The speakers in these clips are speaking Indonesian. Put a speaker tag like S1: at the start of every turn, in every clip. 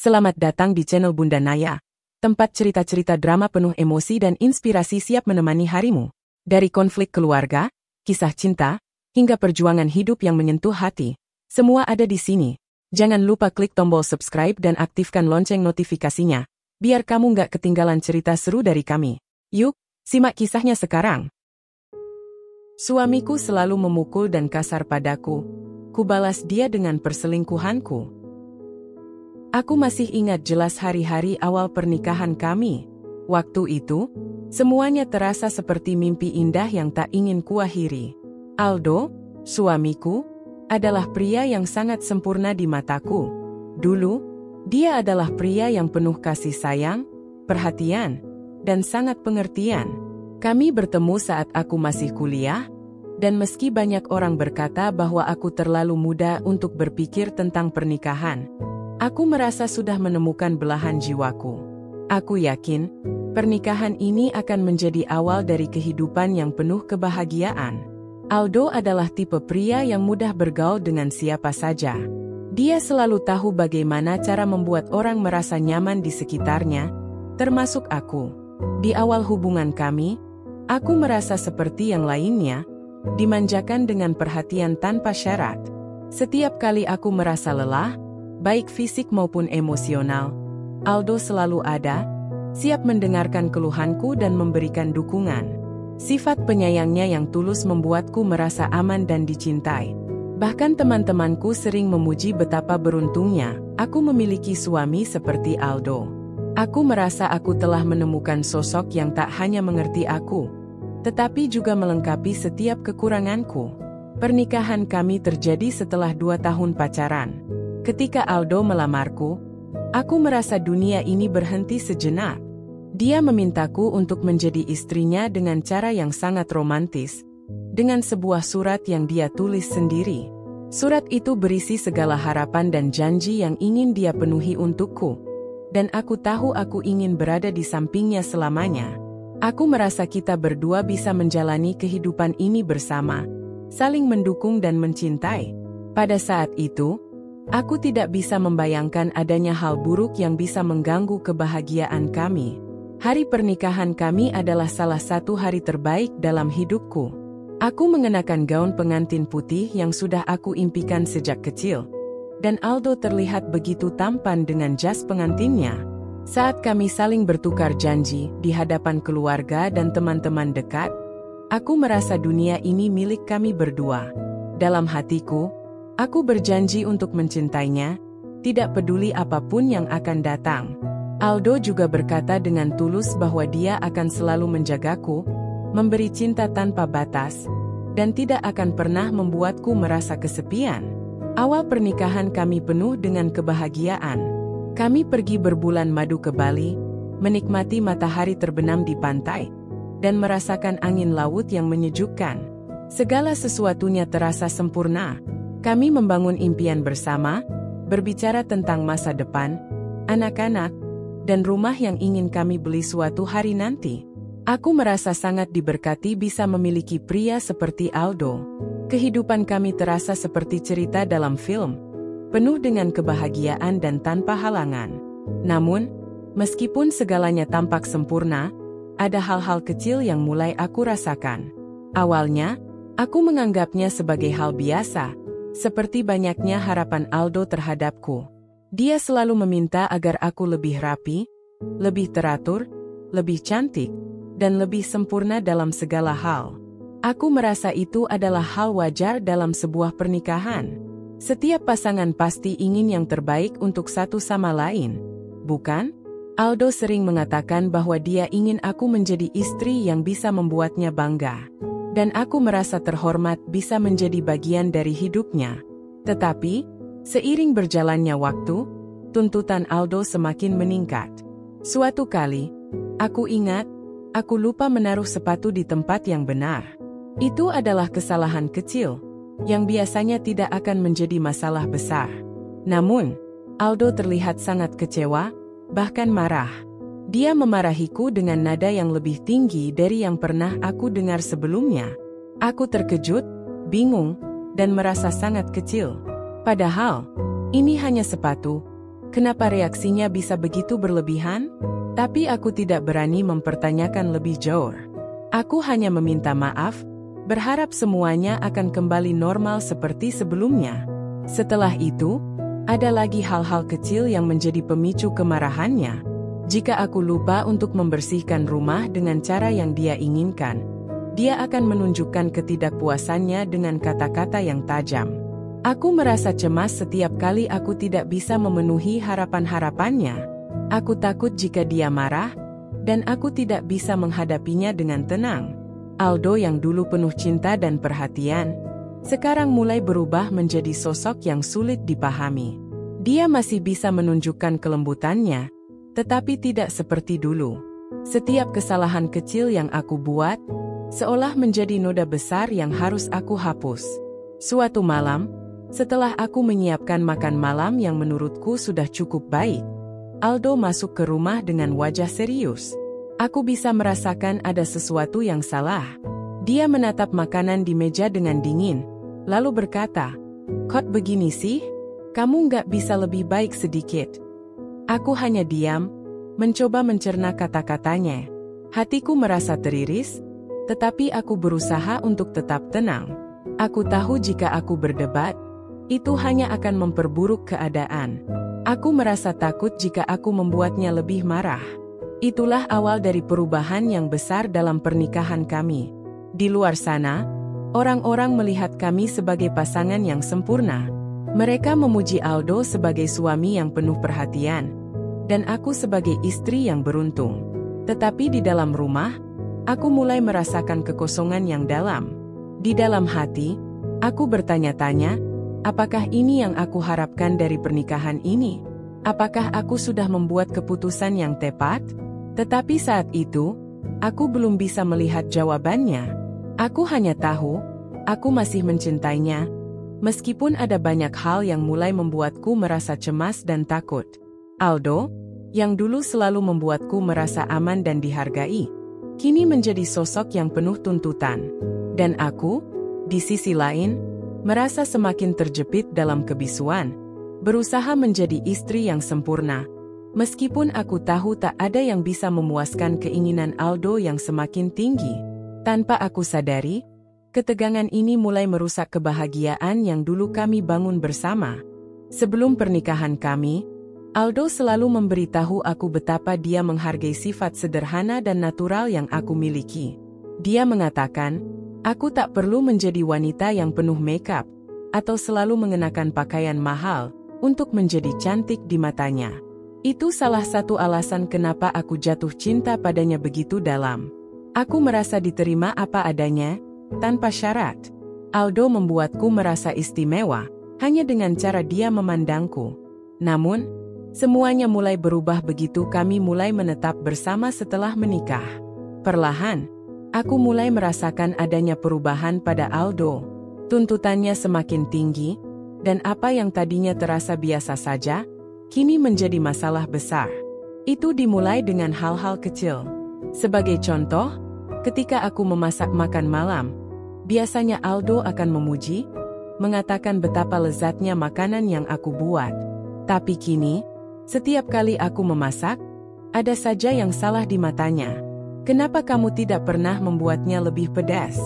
S1: Selamat datang di channel Bunda Naya, tempat cerita-cerita drama penuh emosi dan inspirasi siap menemani harimu. Dari konflik keluarga, kisah cinta, hingga perjuangan hidup yang menyentuh hati, semua ada di sini. Jangan lupa klik tombol subscribe dan aktifkan lonceng notifikasinya, biar kamu nggak ketinggalan cerita seru dari kami. Yuk, simak kisahnya sekarang. Suamiku selalu memukul dan kasar padaku. Kubalas dia dengan perselingkuhanku. Aku masih ingat jelas hari-hari awal pernikahan kami. Waktu itu, semuanya terasa seperti mimpi indah yang tak ingin kuakhiri. Aldo, suamiku, adalah pria yang sangat sempurna di mataku. Dulu, dia adalah pria yang penuh kasih sayang, perhatian, dan sangat pengertian. Kami bertemu saat aku masih kuliah, dan meski banyak orang berkata bahwa aku terlalu muda untuk berpikir tentang pernikahan, aku merasa sudah menemukan belahan jiwaku. Aku yakin, pernikahan ini akan menjadi awal dari kehidupan yang penuh kebahagiaan. Aldo adalah tipe pria yang mudah bergaul dengan siapa saja. Dia selalu tahu bagaimana cara membuat orang merasa nyaman di sekitarnya, termasuk aku. Di awal hubungan kami, aku merasa seperti yang lainnya, dimanjakan dengan perhatian tanpa syarat. Setiap kali aku merasa lelah, baik fisik maupun emosional, Aldo selalu ada, siap mendengarkan keluhanku dan memberikan dukungan. Sifat penyayangnya yang tulus membuatku merasa aman dan dicintai. Bahkan teman-temanku sering memuji betapa beruntungnya aku memiliki suami seperti Aldo. Aku merasa aku telah menemukan sosok yang tak hanya mengerti aku, tetapi juga melengkapi setiap kekuranganku. Pernikahan kami terjadi setelah 2 tahun pacaran. Ketika Aldo melamarku, aku merasa dunia ini berhenti sejenak. Dia memintaku untuk menjadi istrinya dengan cara yang sangat romantis, dengan sebuah surat yang dia tulis sendiri. Surat itu berisi segala harapan dan janji yang ingin dia penuhi untukku, dan aku tahu aku ingin berada di sampingnya selamanya. Aku merasa kita berdua bisa menjalani kehidupan ini bersama, saling mendukung dan mencintai. Pada saat itu, aku tidak bisa membayangkan adanya hal buruk yang bisa mengganggu kebahagiaan kami. Hari pernikahan kami adalah salah satu hari terbaik dalam hidupku. Aku mengenakan gaun pengantin putih yang sudah aku impikan sejak kecil, dan Aldo terlihat begitu tampan dengan jas pengantinnya. Saat kami saling bertukar janji di hadapan keluarga dan teman-teman dekat, aku merasa dunia ini milik kami berdua. Dalam hatiku, aku berjanji untuk mencintainya, tidak peduli apapun yang akan datang. Aldo juga berkata dengan tulus bahwa dia akan selalu menjagaku, memberi cinta tanpa batas, dan tidak akan pernah membuatku merasa kesepian. Awal pernikahan kami penuh dengan kebahagiaan. Kami pergi berbulan madu ke Bali, menikmati matahari terbenam di pantai, dan merasakan angin laut yang menyejukkan. Segala sesuatunya terasa sempurna. Kami membangun impian bersama, berbicara tentang masa depan, anak-anak, dan rumah yang ingin kami beli suatu hari nanti. Aku merasa sangat diberkati bisa memiliki pria seperti Aldo. Kehidupan kami terasa seperti cerita dalam film, penuh dengan kebahagiaan dan tanpa halangan. Namun, meskipun segalanya tampak sempurna, ada hal-hal kecil yang mulai aku rasakan. Awalnya, aku menganggapnya sebagai hal biasa, seperti banyaknya harapan Aldo terhadapku. Dia selalu meminta agar aku lebih rapi, lebih teratur, lebih cantik, dan lebih sempurna dalam segala hal. Aku merasa itu adalah hal wajar dalam sebuah pernikahan. Setiap pasangan pasti ingin yang terbaik untuk satu sama lain, bukan? Aldo sering mengatakan bahwa dia ingin aku menjadi istri yang bisa membuatnya bangga. Dan aku merasa terhormat bisa menjadi bagian dari hidupnya. Tetapi, seiring berjalannya waktu, tuntutan Aldo semakin meningkat. Suatu kali, aku ingat, aku lupa menaruh sepatu di tempat yang benar. Itu adalah kesalahan kecil, yang biasanya tidak akan menjadi masalah besar. Namun, Aldo terlihat sangat kecewa, bahkan marah. Dia memarahiku dengan nada yang lebih tinggi dari yang pernah aku dengar sebelumnya. Aku terkejut, bingung, dan merasa sangat kecil. Padahal, ini hanya sepatu, Kenapa reaksinya bisa begitu berlebihan? Tapi aku tidak berani mempertanyakan lebih jauh. Aku hanya meminta maaf, berharap semuanya akan kembali normal seperti sebelumnya. Setelah itu, ada lagi hal-hal kecil yang menjadi pemicu kemarahannya. Jika aku lupa untuk membersihkan rumah dengan cara yang dia inginkan, dia akan menunjukkan ketidakpuasannya dengan kata-kata yang tajam. Aku merasa cemas setiap kali aku tidak bisa memenuhi harapan-harapannya. Aku takut jika dia marah, dan aku tidak bisa menghadapinya dengan tenang. Aldo yang dulu penuh cinta dan perhatian, sekarang mulai berubah menjadi sosok yang sulit dipahami. Dia masih bisa menunjukkan kelembutannya, tetapi tidak seperti dulu. Setiap kesalahan kecil yang aku buat, seolah menjadi noda besar yang harus aku hapus. Suatu malam, setelah aku menyiapkan makan malam yang menurutku sudah cukup baik, Aldo masuk ke rumah dengan wajah serius. Aku bisa merasakan ada sesuatu yang salah. Dia menatap makanan di meja dengan dingin, lalu berkata, "Kok begini sih? Kamu nggak bisa lebih baik sedikit?" Aku hanya diam, mencoba mencerna kata-katanya. Hatiku merasa teriris, tetapi aku berusaha untuk tetap tenang. Aku tahu jika aku berdebat, itu hanya akan memperburuk keadaan. Aku merasa takut jika aku membuatnya lebih marah. Itulah awal dari perubahan yang besar dalam pernikahan kami. Di luar sana, orang-orang melihat kami sebagai pasangan yang sempurna. Mereka memuji Aldo sebagai suami yang penuh perhatian, dan aku sebagai istri yang beruntung. Tetapi di dalam rumah, aku mulai merasakan kekosongan yang dalam. Di dalam hati, aku bertanya-tanya, apakah ini yang aku harapkan dari pernikahan ini? Apakah aku sudah membuat keputusan yang tepat? Tetapi saat itu, aku belum bisa melihat jawabannya. Aku hanya tahu, aku masih mencintainya, meskipun ada banyak hal yang mulai membuatku merasa cemas dan takut. Aldo, yang dulu selalu membuatku merasa aman dan dihargai, kini menjadi sosok yang penuh tuntutan. Dan aku, di sisi lain, merasa semakin terjepit dalam kebisuan, berusaha menjadi istri yang sempurna. Meskipun aku tahu tak ada yang bisa memuaskan keinginan Aldo yang semakin tinggi. Tanpa aku sadari, ketegangan ini mulai merusak kebahagiaan yang dulu kami bangun bersama. Sebelum pernikahan kami, Aldo selalu memberitahu aku betapa dia menghargai sifat sederhana dan natural yang aku miliki. Dia mengatakan, aku tak perlu menjadi wanita yang penuh makeup, atau selalu mengenakan pakaian mahal, untuk menjadi cantik di matanya. Itu salah satu alasan kenapa aku jatuh cinta padanya begitu dalam. Aku merasa diterima apa adanya, tanpa syarat. Aldo membuatku merasa istimewa, hanya dengan cara dia memandangku. Namun, semuanya mulai berubah begitu kami mulai menetap bersama setelah menikah. Perlahan, aku mulai merasakan adanya perubahan pada Aldo. Tuntutannya semakin tinggi, dan apa yang tadinya terasa biasa saja, kini menjadi masalah besar. Itu dimulai dengan hal-hal kecil. Sebagai contoh, ketika aku memasak makan malam, biasanya Aldo akan memuji, mengatakan betapa lezatnya makanan yang aku buat. Tapi kini, setiap kali aku memasak, ada saja yang salah di matanya. Kenapa kamu tidak pernah membuatnya lebih pedas?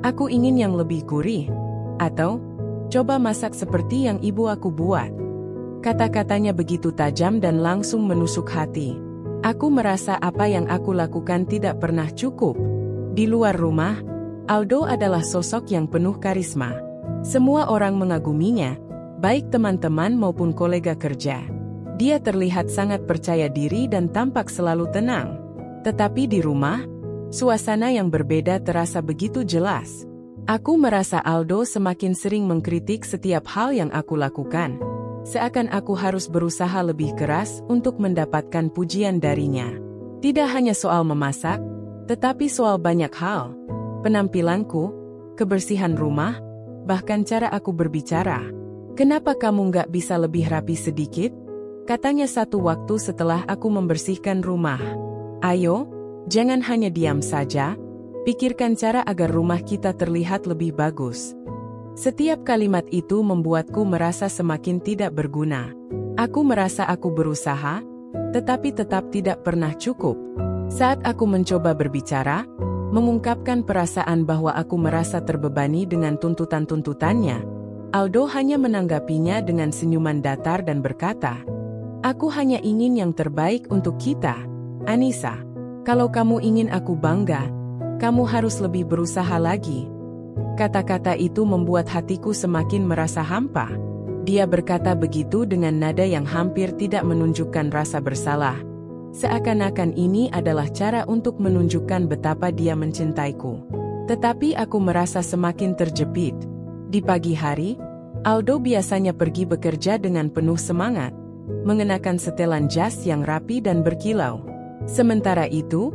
S1: Aku ingin yang lebih gurih. Atau, coba masak seperti yang ibu aku buat. Kata-katanya begitu tajam dan langsung menusuk hati. Aku merasa apa yang aku lakukan tidak pernah cukup. Di luar rumah, Aldo adalah sosok yang penuh karisma. Semua orang mengaguminya, baik teman-teman maupun kolega kerja. Dia terlihat sangat percaya diri dan tampak selalu tenang. Tetapi di rumah, suasana yang berbeda terasa begitu jelas. Aku merasa Aldo semakin sering mengkritik setiap hal yang aku lakukan. Seakan aku harus berusaha lebih keras untuk mendapatkan pujian darinya. Tidak hanya soal memasak, tetapi soal banyak hal. Penampilanku, kebersihan rumah, bahkan cara aku berbicara. Kenapa kamu nggak bisa lebih rapi sedikit? Katanya satu waktu setelah aku membersihkan rumah. Ayo, jangan hanya diam saja, pikirkan cara agar rumah kita terlihat lebih bagus. Setiap kalimat itu membuatku merasa semakin tidak berguna. Aku merasa aku berusaha, tetapi tetap tidak pernah cukup. Saat aku mencoba berbicara, mengungkapkan perasaan bahwa aku merasa terbebani dengan tuntutan-tuntutannya, Aldo hanya menanggapinya dengan senyuman datar dan berkata, "Aku hanya ingin yang terbaik untuk kita, Anissa. Kalau kamu ingin aku bangga, kamu harus lebih berusaha lagi." Kata-kata itu membuat hatiku semakin merasa hampa. Dia berkata begitu dengan nada yang hampir tidak menunjukkan rasa bersalah. Seakan-akan ini adalah cara untuk menunjukkan betapa dia mencintaiku. Tetapi aku merasa semakin terjepit. Di pagi hari, Aldo biasanya pergi bekerja dengan penuh semangat, mengenakan setelan jas yang rapi dan berkilau. Sementara itu,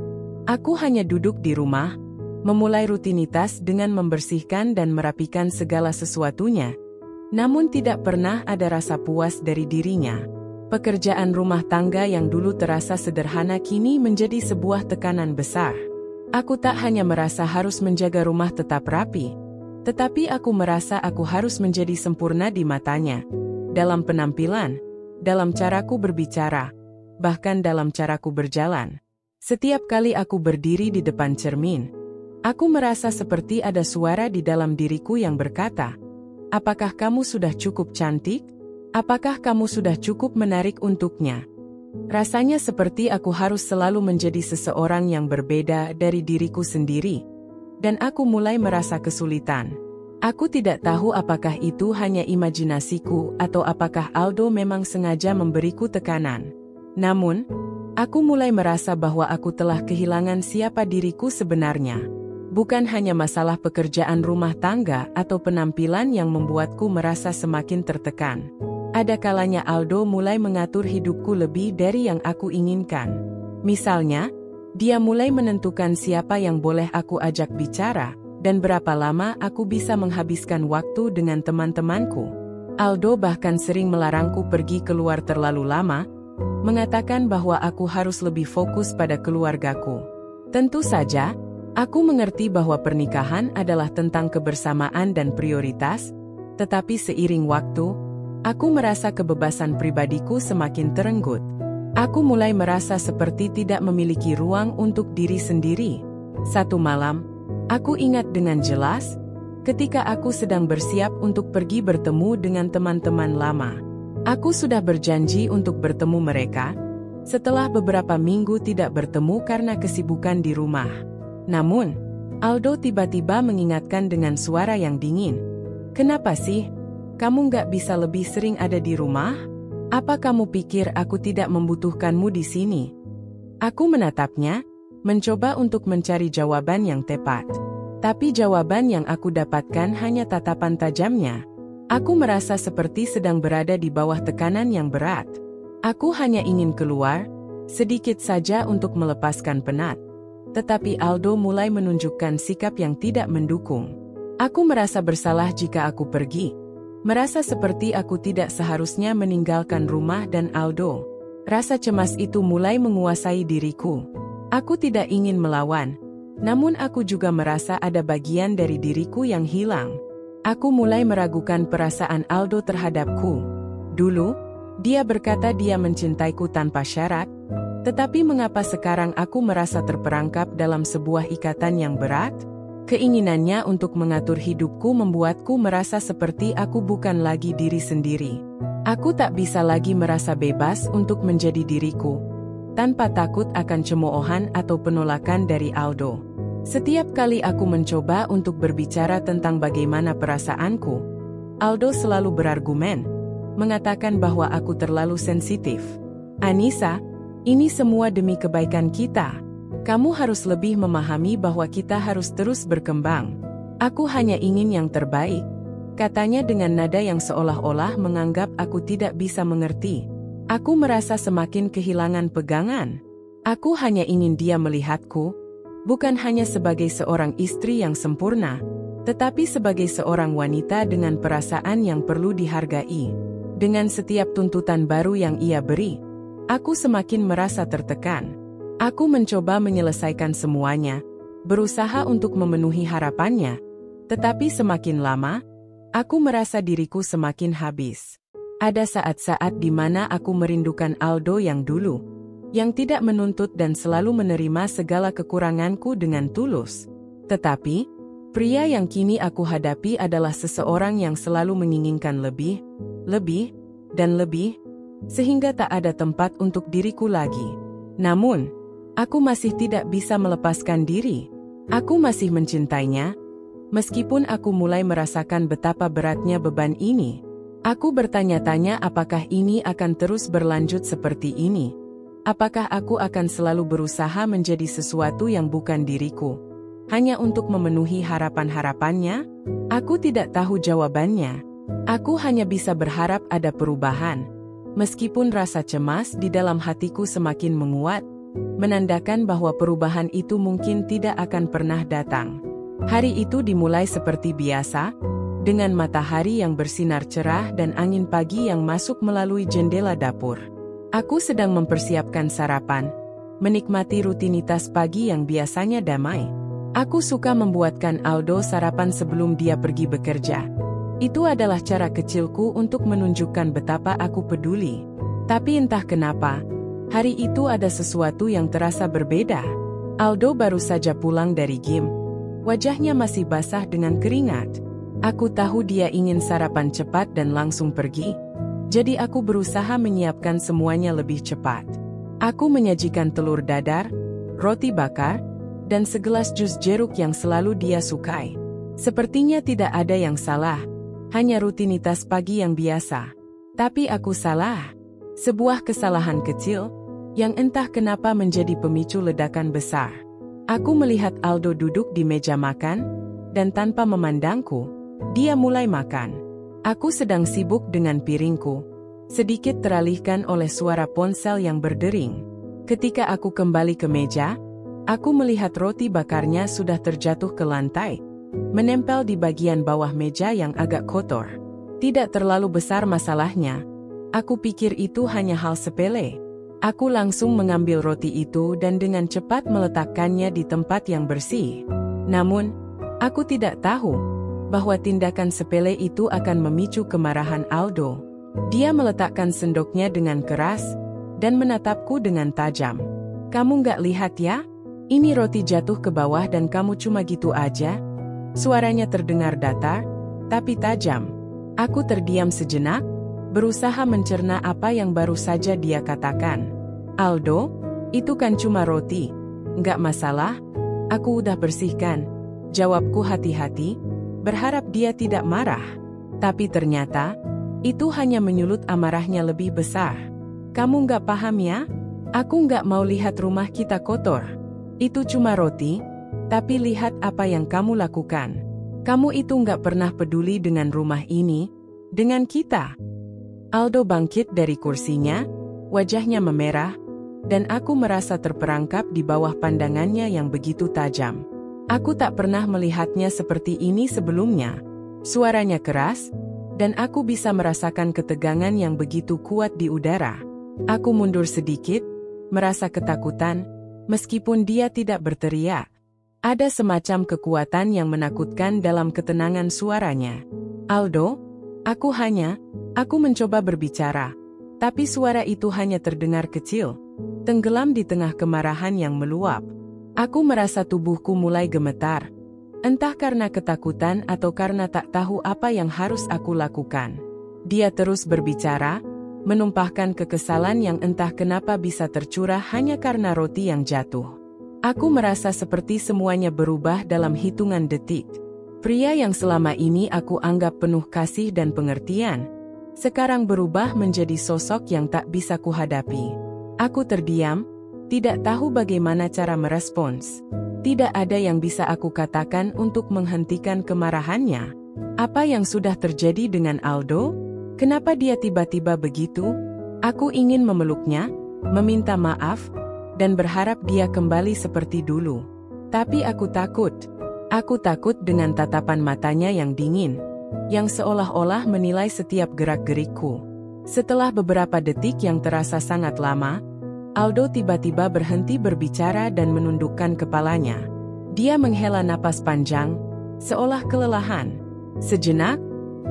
S1: aku hanya duduk di rumah, memulai rutinitas dengan membersihkan dan merapikan segala sesuatunya. Namun tidak pernah ada rasa puas dari dirinya. Pekerjaan rumah tangga yang dulu terasa sederhana kini menjadi sebuah tekanan besar. Aku tak hanya merasa harus menjaga rumah tetap rapi, tetapi aku merasa aku harus menjadi sempurna di matanya. Dalam penampilan, dalam caraku berbicara, bahkan dalam caraku berjalan. Setiap kali aku berdiri di depan cermin, aku merasa seperti ada suara di dalam diriku yang berkata, "Apakah kamu sudah cukup cantik? Apakah kamu sudah cukup menarik untuknya?" Rasanya seperti aku harus selalu menjadi seseorang yang berbeda dari diriku sendiri. Dan aku mulai merasa kesulitan. Aku tidak tahu apakah itu hanya imajinasiku atau apakah Aldo memang sengaja memberiku tekanan. Namun, aku mulai merasa bahwa aku telah kehilangan siapa diriku sebenarnya. Bukan hanya masalah pekerjaan rumah tangga atau penampilan yang membuatku merasa semakin tertekan. Ada kalanya Aldo mulai mengatur hidupku lebih dari yang aku inginkan. Misalnya, dia mulai menentukan siapa yang boleh aku ajak bicara, dan berapa lama aku bisa menghabiskan waktu dengan teman-temanku. Aldo bahkan sering melarangku pergi keluar terlalu lama, mengatakan bahwa aku harus lebih fokus pada keluargaku. Tentu saja, aku mengerti bahwa pernikahan adalah tentang kebersamaan dan prioritas, tetapi seiring waktu, aku merasa kebebasan pribadiku semakin terenggut. Aku mulai merasa seperti tidak memiliki ruang untuk diri sendiri. Satu malam, aku ingat dengan jelas, ketika aku sedang bersiap untuk pergi bertemu dengan teman-teman lama. Aku sudah berjanji untuk bertemu mereka, setelah beberapa minggu tidak bertemu karena kesibukan di rumah. Namun, Aldo tiba-tiba mengingatkan dengan suara yang dingin. "Kenapa sih? Kamu nggak bisa lebih sering ada di rumah? Apa kamu pikir aku tidak membutuhkanmu di sini?" Aku menatapnya, mencoba untuk mencari jawaban yang tepat. Tapi jawaban yang aku dapatkan hanya tatapan tajamnya. Aku merasa seperti sedang berada di bawah tekanan yang berat. Aku hanya ingin keluar, sedikit saja untuk melepaskan penat. Tetapi Aldo mulai menunjukkan sikap yang tidak mendukung. Aku merasa bersalah jika aku pergi. Merasa seperti aku tidak seharusnya meninggalkan rumah dan Aldo. Rasa cemas itu mulai menguasai diriku. Aku tidak ingin melawan, namun aku juga merasa ada bagian dari diriku yang hilang. Aku mulai meragukan perasaan Aldo terhadapku. Dulu, dia berkata dia mencintaiku tanpa syarat, tetapi mengapa sekarang aku merasa terperangkap dalam sebuah ikatan yang berat? Keinginannya untuk mengatur hidupku membuatku merasa seperti aku bukan lagi diri sendiri. Aku tak bisa lagi merasa bebas untuk menjadi diriku, tanpa takut akan cemoohan atau penolakan dari Aldo. Setiap kali aku mencoba untuk berbicara tentang bagaimana perasaanku, Aldo selalu berargumen, mengatakan bahwa aku terlalu sensitif. "Anissa, ini semua demi kebaikan kita. Kamu harus lebih memahami bahwa kita harus terus berkembang. Aku hanya ingin yang terbaik," katanya dengan nada yang seolah-olah menganggap aku tidak bisa mengerti. Aku merasa semakin kehilangan pegangan. Aku hanya ingin dia melihatku, bukan hanya sebagai seorang istri yang sempurna, tetapi sebagai seorang wanita dengan perasaan yang perlu dihargai. Dengan setiap tuntutan baru yang ia beri, aku semakin merasa tertekan. Aku mencoba menyelesaikan semuanya, berusaha untuk memenuhi harapannya, tetapi semakin lama, aku merasa diriku semakin habis. Ada saat-saat di mana aku merindukan Aldo yang dulu, yang tidak menuntut dan selalu menerima segala kekuranganku dengan tulus. Tetapi, pria yang kini aku hadapi adalah seseorang yang selalu menginginkan lebih, dan lebih, sehingga tak ada tempat untuk diriku lagi. Namun, aku masih tidak bisa melepaskan diri. Aku masih mencintainya, meskipun aku mulai merasakan betapa beratnya beban ini. Aku bertanya-tanya apakah ini akan terus berlanjut seperti ini. Apakah aku akan selalu berusaha menjadi sesuatu yang bukan diriku, hanya untuk memenuhi harapan-harapannya? Aku tidak tahu jawabannya. Aku hanya bisa berharap ada perubahan. Meskipun rasa cemas di dalam hatiku semakin menguat, menandakan bahwa perubahan itu mungkin tidak akan pernah datang. Hari itu dimulai seperti biasa, dengan matahari yang bersinar cerah dan angin pagi yang masuk melalui jendela dapur. Aku sedang mempersiapkan sarapan, menikmati rutinitas pagi yang biasanya damai. Aku suka membuatkan Aldo sarapan sebelum dia pergi bekerja. Itu adalah cara kecilku untuk menunjukkan betapa aku peduli. Tapi entah kenapa, hari itu ada sesuatu yang terasa berbeda. Aldo baru saja pulang dari gym. Wajahnya masih basah dengan keringat. Aku tahu dia ingin sarapan cepat dan langsung pergi. Jadi aku berusaha menyiapkan semuanya lebih cepat. Aku menyajikan telur dadar, roti bakar, dan segelas jus jeruk yang selalu dia sukai. Sepertinya tidak ada yang salah, hanya rutinitas pagi yang biasa. Tapi aku salah. Sebuah kesalahan kecil, yang entah kenapa menjadi pemicu ledakan besar. Aku melihat Aldo duduk di meja makan, dan tanpa memandangku, dia mulai makan. Aku sedang sibuk dengan piringku, sedikit teralihkan oleh suara ponsel yang berdering. Ketika aku kembali ke meja, aku melihat roti bakarnya sudah terjatuh ke lantai, menempel di bagian bawah meja yang agak kotor. Tidak terlalu besar masalahnya. Aku pikir itu hanya hal sepele. Aku langsung mengambil roti itu dan dengan cepat meletakkannya di tempat yang bersih. Namun, aku tidak tahu bahwa tindakan sepele itu akan memicu kemarahan Aldo. Dia meletakkan sendoknya dengan keras, dan menatapku dengan tajam. "Kamu nggak lihat ya? Ini roti jatuh ke bawah dan kamu cuma gitu aja?" Suaranya terdengar datar, tapi tajam. Aku terdiam sejenak, berusaha mencerna apa yang baru saja dia katakan. "Aldo, itu kan cuma roti. Nggak masalah, aku udah bersihkan," jawabku hati-hati, berharap dia tidak marah. Tapi ternyata, itu hanya menyulut amarahnya lebih besar. "Kamu nggak paham ya? Aku nggak mau lihat rumah kita kotor. Itu cuma roti, tapi lihat apa yang kamu lakukan. Kamu itu nggak pernah peduli dengan rumah ini, dengan kita." Aldo bangkit dari kursinya, wajahnya memerah, dan aku merasa terperangkap di bawah pandangannya yang begitu tajam. Aku tak pernah melihatnya seperti ini sebelumnya. Suaranya keras, dan aku bisa merasakan ketegangan yang begitu kuat di udara. Aku mundur sedikit, merasa ketakutan, meskipun dia tidak berteriak. Ada semacam kekuatan yang menakutkan dalam ketenangan suaranya. "Aldo, aku mencoba berbicara, tapi suara itu hanya terdengar kecil, tenggelam di tengah kemarahan yang meluap. Aku merasa tubuhku mulai gemetar, entah karena ketakutan atau karena tak tahu apa yang harus aku lakukan." Dia terus berbicara, menumpahkan kekesalan yang entah kenapa bisa tercurah hanya karena roti yang jatuh. Aku merasa seperti semuanya berubah dalam hitungan detik. Pria yang selama ini aku anggap penuh kasih dan pengertian, sekarang berubah menjadi sosok yang tak bisa kuhadapi. Aku terdiam, tidak tahu bagaimana cara merespons. Tidak ada yang bisa aku katakan untuk menghentikan kemarahannya. Apa yang sudah terjadi dengan Aldo? Kenapa dia tiba-tiba begitu? Aku ingin memeluknya, meminta maaf, dan berharap dia kembali seperti dulu. Tapi aku takut. Aku takut dengan tatapan matanya yang dingin, yang seolah-olah menilai setiap gerak-gerikku. Setelah beberapa detik yang terasa sangat lama, Aldo tiba-tiba berhenti berbicara dan menundukkan kepalanya. Dia menghela napas panjang, seolah kelelahan. Sejenak,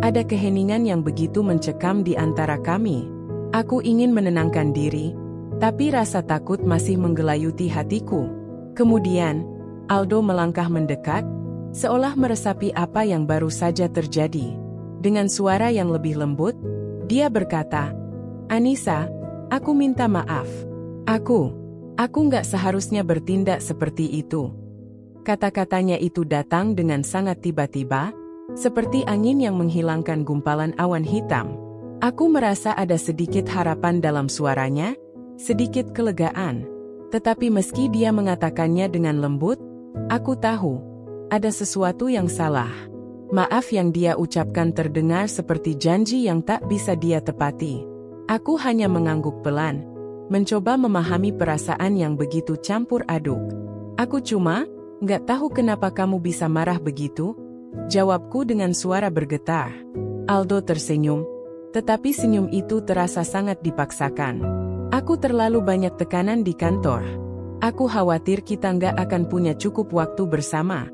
S1: Ada keheningan yang begitu mencekam di antara kami. Aku ingin menenangkan diri, tapi rasa takut masih menggelayuti hatiku. Kemudian, Aldo melangkah mendekat, seolah meresapi apa yang baru saja terjadi. Dengan suara yang lebih lembut, dia berkata, "Anissa, aku minta maaf. Aku nggak seharusnya bertindak seperti itu." Kata-katanya itu datang dengan sangat tiba-tiba, seperti angin yang menghilangkan gumpalan awan hitam. Aku merasa ada sedikit harapan dalam suaranya, sedikit kelegaan. Tetapi meski dia mengatakannya dengan lembut, aku tahu, ada sesuatu yang salah. Maaf yang dia ucapkan terdengar seperti janji yang tak bisa dia tepati. Aku hanya mengangguk pelan, mencoba memahami perasaan yang begitu campur aduk. "Aku cuma nggak tahu kenapa kamu bisa marah begitu," jawabku dengan suara bergetar. Aldo tersenyum, tetapi senyum itu terasa sangat dipaksakan. "Aku terlalu banyak tekanan di kantor. Aku khawatir kita nggak akan punya cukup waktu bersama.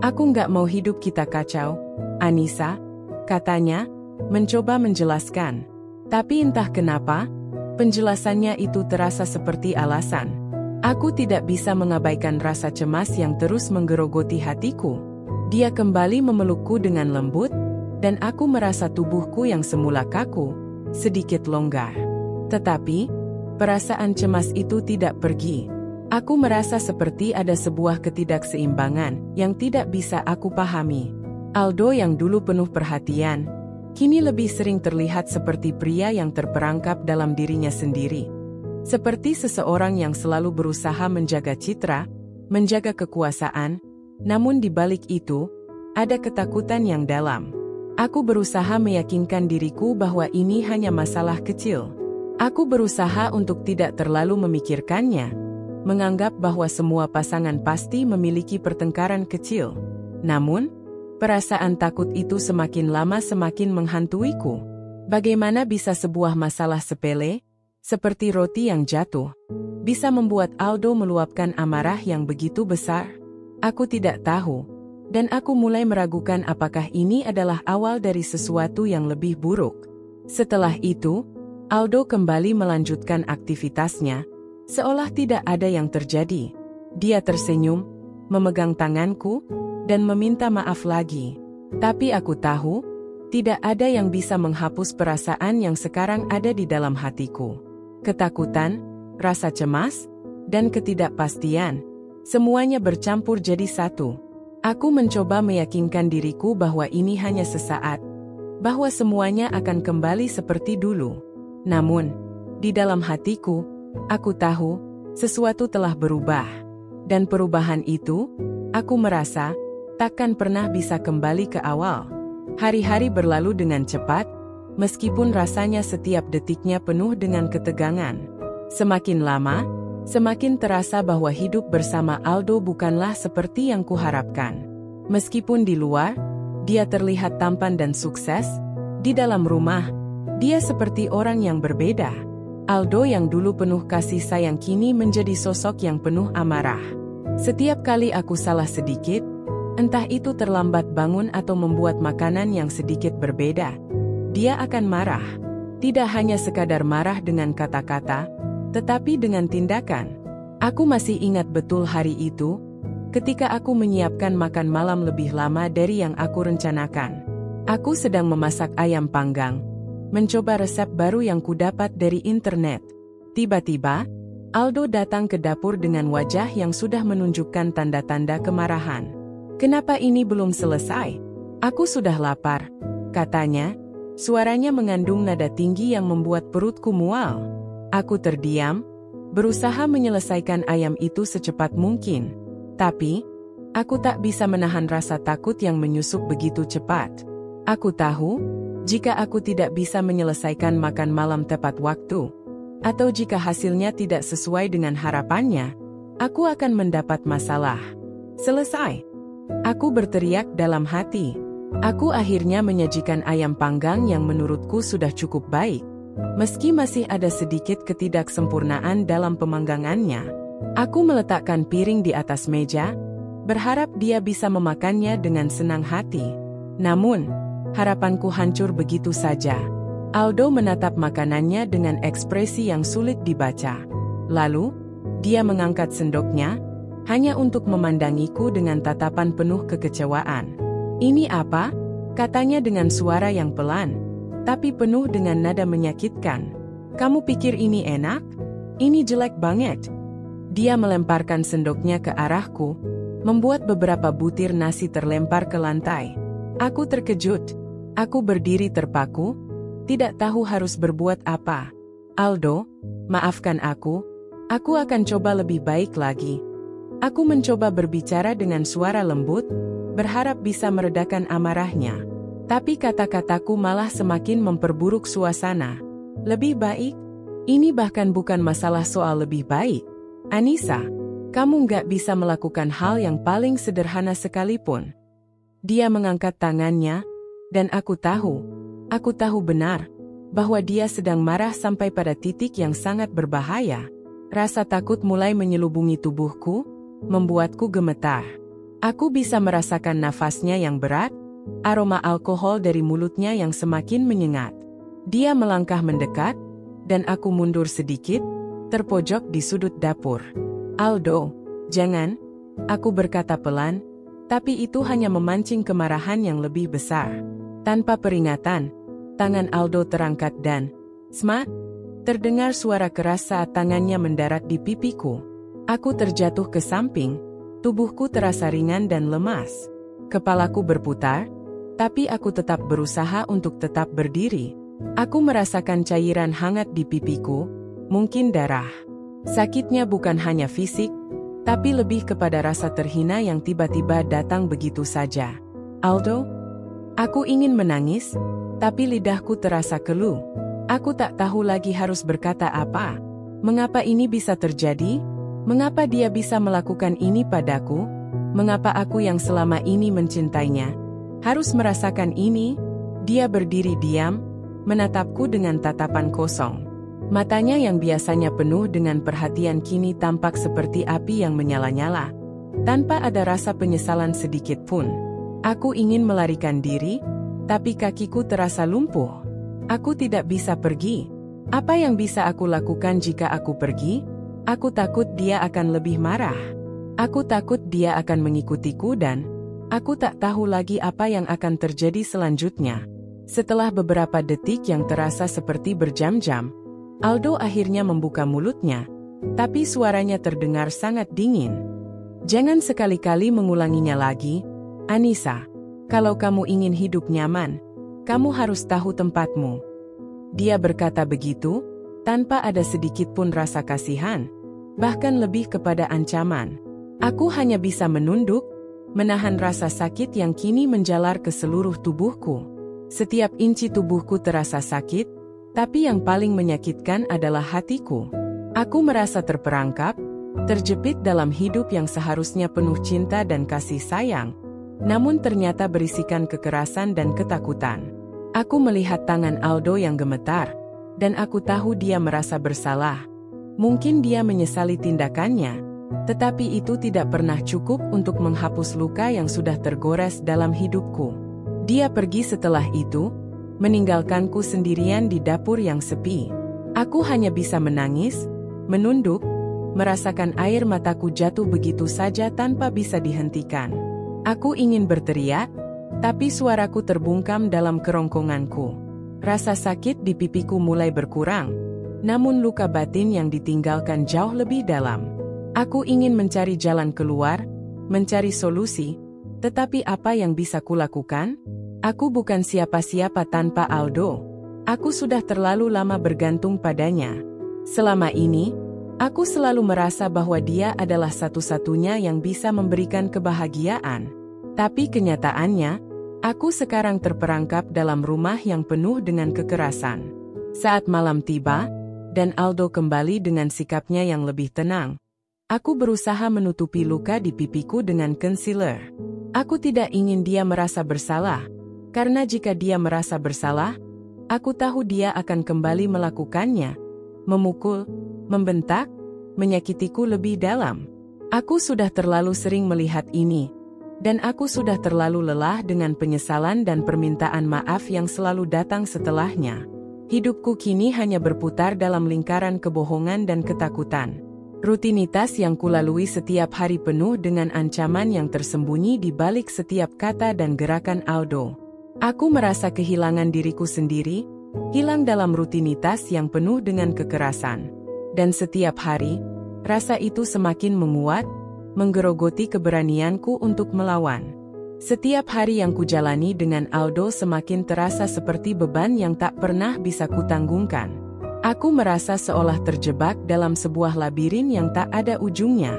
S1: Aku nggak mau hidup kita kacau, Anissa," katanya, mencoba menjelaskan. Tapi entah kenapa, penjelasannya itu terasa seperti alasan. Aku tidak bisa mengabaikan rasa cemas yang terus menggerogoti hatiku. Dia kembali memelukku dengan lembut, dan aku merasa tubuhku yang semula kaku sedikit longgar. Tetapi, perasaan cemas itu tidak pergi. Aku merasa seperti ada sebuah ketidakseimbangan yang tidak bisa aku pahami. Aldo yang dulu penuh perhatian, kini lebih sering terlihat seperti pria yang terperangkap dalam dirinya sendiri. Seperti seseorang yang selalu berusaha menjaga citra, menjaga kekuasaan, namun di balik itu, ada ketakutan yang dalam. Aku berusaha meyakinkan diriku bahwa ini hanya masalah kecil. Aku berusaha untuk tidak terlalu memikirkannya, menganggap bahwa semua pasangan pasti memiliki pertengkaran kecil. Namun, perasaan takut itu semakin lama semakin menghantuiku. Bagaimana bisa sebuah masalah sepele, seperti roti yang jatuh, bisa membuat Aldo meluapkan amarah yang begitu besar? Aku tidak tahu, dan aku mulai meragukan apakah ini adalah awal dari sesuatu yang lebih buruk. Setelah itu, Aldo kembali melanjutkan aktivitasnya, seolah tidak ada yang terjadi. Dia tersenyum, memegang tanganku, dan meminta maaf lagi. Tapi aku tahu, tidak ada yang bisa menghapus perasaan yang sekarang ada di dalam hatiku. Ketakutan, rasa cemas, dan ketidakpastian, semuanya bercampur jadi satu. Aku mencoba meyakinkan diriku bahwa ini hanya sesaat, bahwa semuanya akan kembali seperti dulu. Namun, di dalam hatiku, aku tahu, sesuatu telah berubah. Dan perubahan itu, aku merasa, takkan pernah bisa kembali ke awal. Hari-hari berlalu dengan cepat, meskipun rasanya setiap detiknya penuh dengan ketegangan. Semakin lama, semakin terasa bahwa hidup bersama Aldo bukanlah seperti yang kuharapkan. Meskipun di luar, dia terlihat tampan dan sukses, di dalam rumah, dia seperti orang yang berbeda. Aldo yang dulu penuh kasih sayang kini menjadi sosok yang penuh amarah. Setiap kali aku salah sedikit, entah itu terlambat bangun atau membuat makanan yang sedikit berbeda, dia akan marah. Tidak hanya sekadar marah dengan kata-kata, tetapi dengan tindakan. Aku masih ingat betul hari itu, ketika aku menyiapkan makan malam lebih lama dari yang aku rencanakan. Aku sedang memasak ayam panggang, mencoba resep baru yang kudapat dari internet. Tiba-tiba, Aldo datang ke dapur dengan wajah yang sudah menunjukkan tanda-tanda kemarahan. "Kenapa ini belum selesai? Aku sudah lapar," katanya. Suaranya mengandung nada tinggi yang membuat perutku mual. Aku terdiam, berusaha menyelesaikan ayam itu secepat mungkin. Tapi, aku tak bisa menahan rasa takut yang menyusup begitu cepat. Aku tahu, jika aku tidak bisa menyelesaikan makan malam tepat waktu, atau jika hasilnya tidak sesuai dengan harapannya, aku akan mendapat masalah. "Selesai!" aku berteriak dalam hati. Aku akhirnya menyajikan ayam panggang yang menurutku sudah cukup baik, meski masih ada sedikit ketidaksempurnaan dalam pemanggangannya. Aku meletakkan piring di atas meja, berharap dia bisa memakannya dengan senang hati. Namun, Harapanku hancur begitu saja. Aldo menatap makanannya dengan ekspresi yang sulit dibaca. Lalu, dia mengangkat sendoknya, hanya untuk memandangiku dengan tatapan penuh kekecewaan. "Ini apa?" katanya dengan suara yang pelan, tapi penuh dengan nada menyakitkan. "Kamu pikir ini enak? Ini jelek banget." Dia melemparkan sendoknya ke arahku, membuat beberapa butir nasi terlempar ke lantai. Aku terkejut. Aku berdiri terpaku, tidak tahu harus berbuat apa. "Aldo, maafkan aku. Aku akan coba lebih baik lagi." Aku mencoba berbicara dengan suara lembut, berharap bisa meredakan amarahnya. Tapi kata-kataku malah semakin memperburuk suasana. "Lebih baik? Ini bahkan bukan masalah soal lebih baik. Anissa, kamu nggak bisa melakukan hal yang paling sederhana sekalipun." Dia mengangkat tangannya, dan aku tahu benar, bahwa dia sedang marah sampai pada titik yang sangat berbahaya. Rasa takut mulai menyelubungi tubuhku, membuatku gemetar. Aku bisa merasakan nafasnya yang berat, aroma alkohol dari mulutnya yang semakin menyengat. Dia melangkah mendekat, dan aku mundur sedikit, terpojok di sudut dapur. "Aldo, jangan," aku berkata pelan, tapi itu hanya memancing kemarahan yang lebih besar. Tanpa peringatan, tangan Aldo terangkat dan, "Smat!" terdengar suara keras saat tangannya mendarat di pipiku. Aku terjatuh ke samping, tubuhku terasa ringan dan lemas. Kepalaku berputar, tapi aku tetap berusaha untuk tetap berdiri. Aku merasakan cairan hangat di pipiku, mungkin darah. Sakitnya bukan hanya fisik, tapi lebih kepada rasa terhina yang tiba-tiba datang begitu saja. "Aldo?" Aku ingin menangis, tapi lidahku terasa keluh. Aku tak tahu lagi harus berkata apa. Mengapa ini bisa terjadi? Mengapa dia bisa melakukan ini padaku? Mengapa aku yang selama ini mencintainya harus merasakan ini? Dia berdiri diam, menatapku dengan tatapan kosong. Matanya yang biasanya penuh dengan perhatian kini tampak seperti api yang menyala-nyala, tanpa ada rasa penyesalan sedikit pun. Aku ingin melarikan diri, tapi kakiku terasa lumpuh. Aku tidak bisa pergi. Apa yang bisa aku lakukan jika aku pergi? Aku takut dia akan lebih marah. Aku takut dia akan mengikutiku dan aku tak tahu lagi apa yang akan terjadi selanjutnya. Setelah beberapa detik yang terasa seperti berjam-jam, Aldo akhirnya membuka mulutnya, tapi suaranya terdengar sangat dingin. "Jangan sekali-kali mengulanginya lagi, Anissa. Kalau kamu ingin hidup nyaman, kamu harus tahu tempatmu." Dia berkata begitu, tanpa ada sedikit pun rasa kasihan, bahkan lebih kepada ancaman. Aku hanya bisa menunduk, menahan rasa sakit yang kini menjalar ke seluruh tubuhku. Setiap inci tubuhku terasa sakit, tapi yang paling menyakitkan adalah hatiku. Aku merasa terperangkap, terjepit dalam hidup yang seharusnya penuh cinta dan kasih sayang, namun ternyata berisikan kekerasan dan ketakutan. Aku melihat tangan Aldo yang gemetar, dan aku tahu dia merasa bersalah. Mungkin dia menyesali tindakannya, tetapi itu tidak pernah cukup untuk menghapus luka yang sudah tergores dalam hidupku. Dia pergi setelah itu, meninggalkanku sendirian di dapur yang sepi. Aku hanya bisa menangis, menunduk, merasakan air mataku jatuh begitu saja tanpa bisa dihentikan. Aku ingin berteriak, tapi suaraku terbungkam dalam kerongkonganku. Rasa sakit di pipiku mulai berkurang, namun luka batin yang ditinggalkan jauh lebih dalam. Aku ingin mencari jalan keluar, mencari solusi, tetapi apa yang bisa kulakukan? Aku bukan siapa-siapa tanpa Aldo. Aku sudah terlalu lama bergantung padanya. Selama ini, aku selalu merasa bahwa dia adalah satu-satunya yang bisa memberikan kebahagiaan. Tapi kenyataannya, aku sekarang terperangkap dalam rumah yang penuh dengan kekerasan. Saat malam tiba, dan Aldo kembali dengan sikapnya yang lebih tenang, aku berusaha menutupi luka di pipiku dengan concealer. Aku tidak ingin dia merasa bersalah, karena jika dia merasa bersalah, aku tahu dia akan kembali melakukannya, memukul, membentak, menyakitiku lebih dalam. Aku sudah terlalu sering melihat ini, Dan aku sudah terlalu lelah dengan penyesalan dan permintaan maaf yang selalu datang setelahnya. Hidupku kini hanya berputar dalam lingkaran kebohongan dan ketakutan. Rutinitas yang kulalui setiap hari penuh dengan ancaman yang tersembunyi di balik setiap kata dan gerakan Aldo. Aku merasa kehilangan diriku sendiri, hilang dalam rutinitas yang penuh dengan kekerasan. Dan setiap hari, rasa itu semakin menguat, menggerogoti keberanianku untuk melawan. Setiap hari yang kujalani dengan Aldo semakin terasa seperti beban yang tak pernah bisa kutanggungkan. Aku merasa seolah terjebak dalam sebuah labirin yang tak ada ujungnya.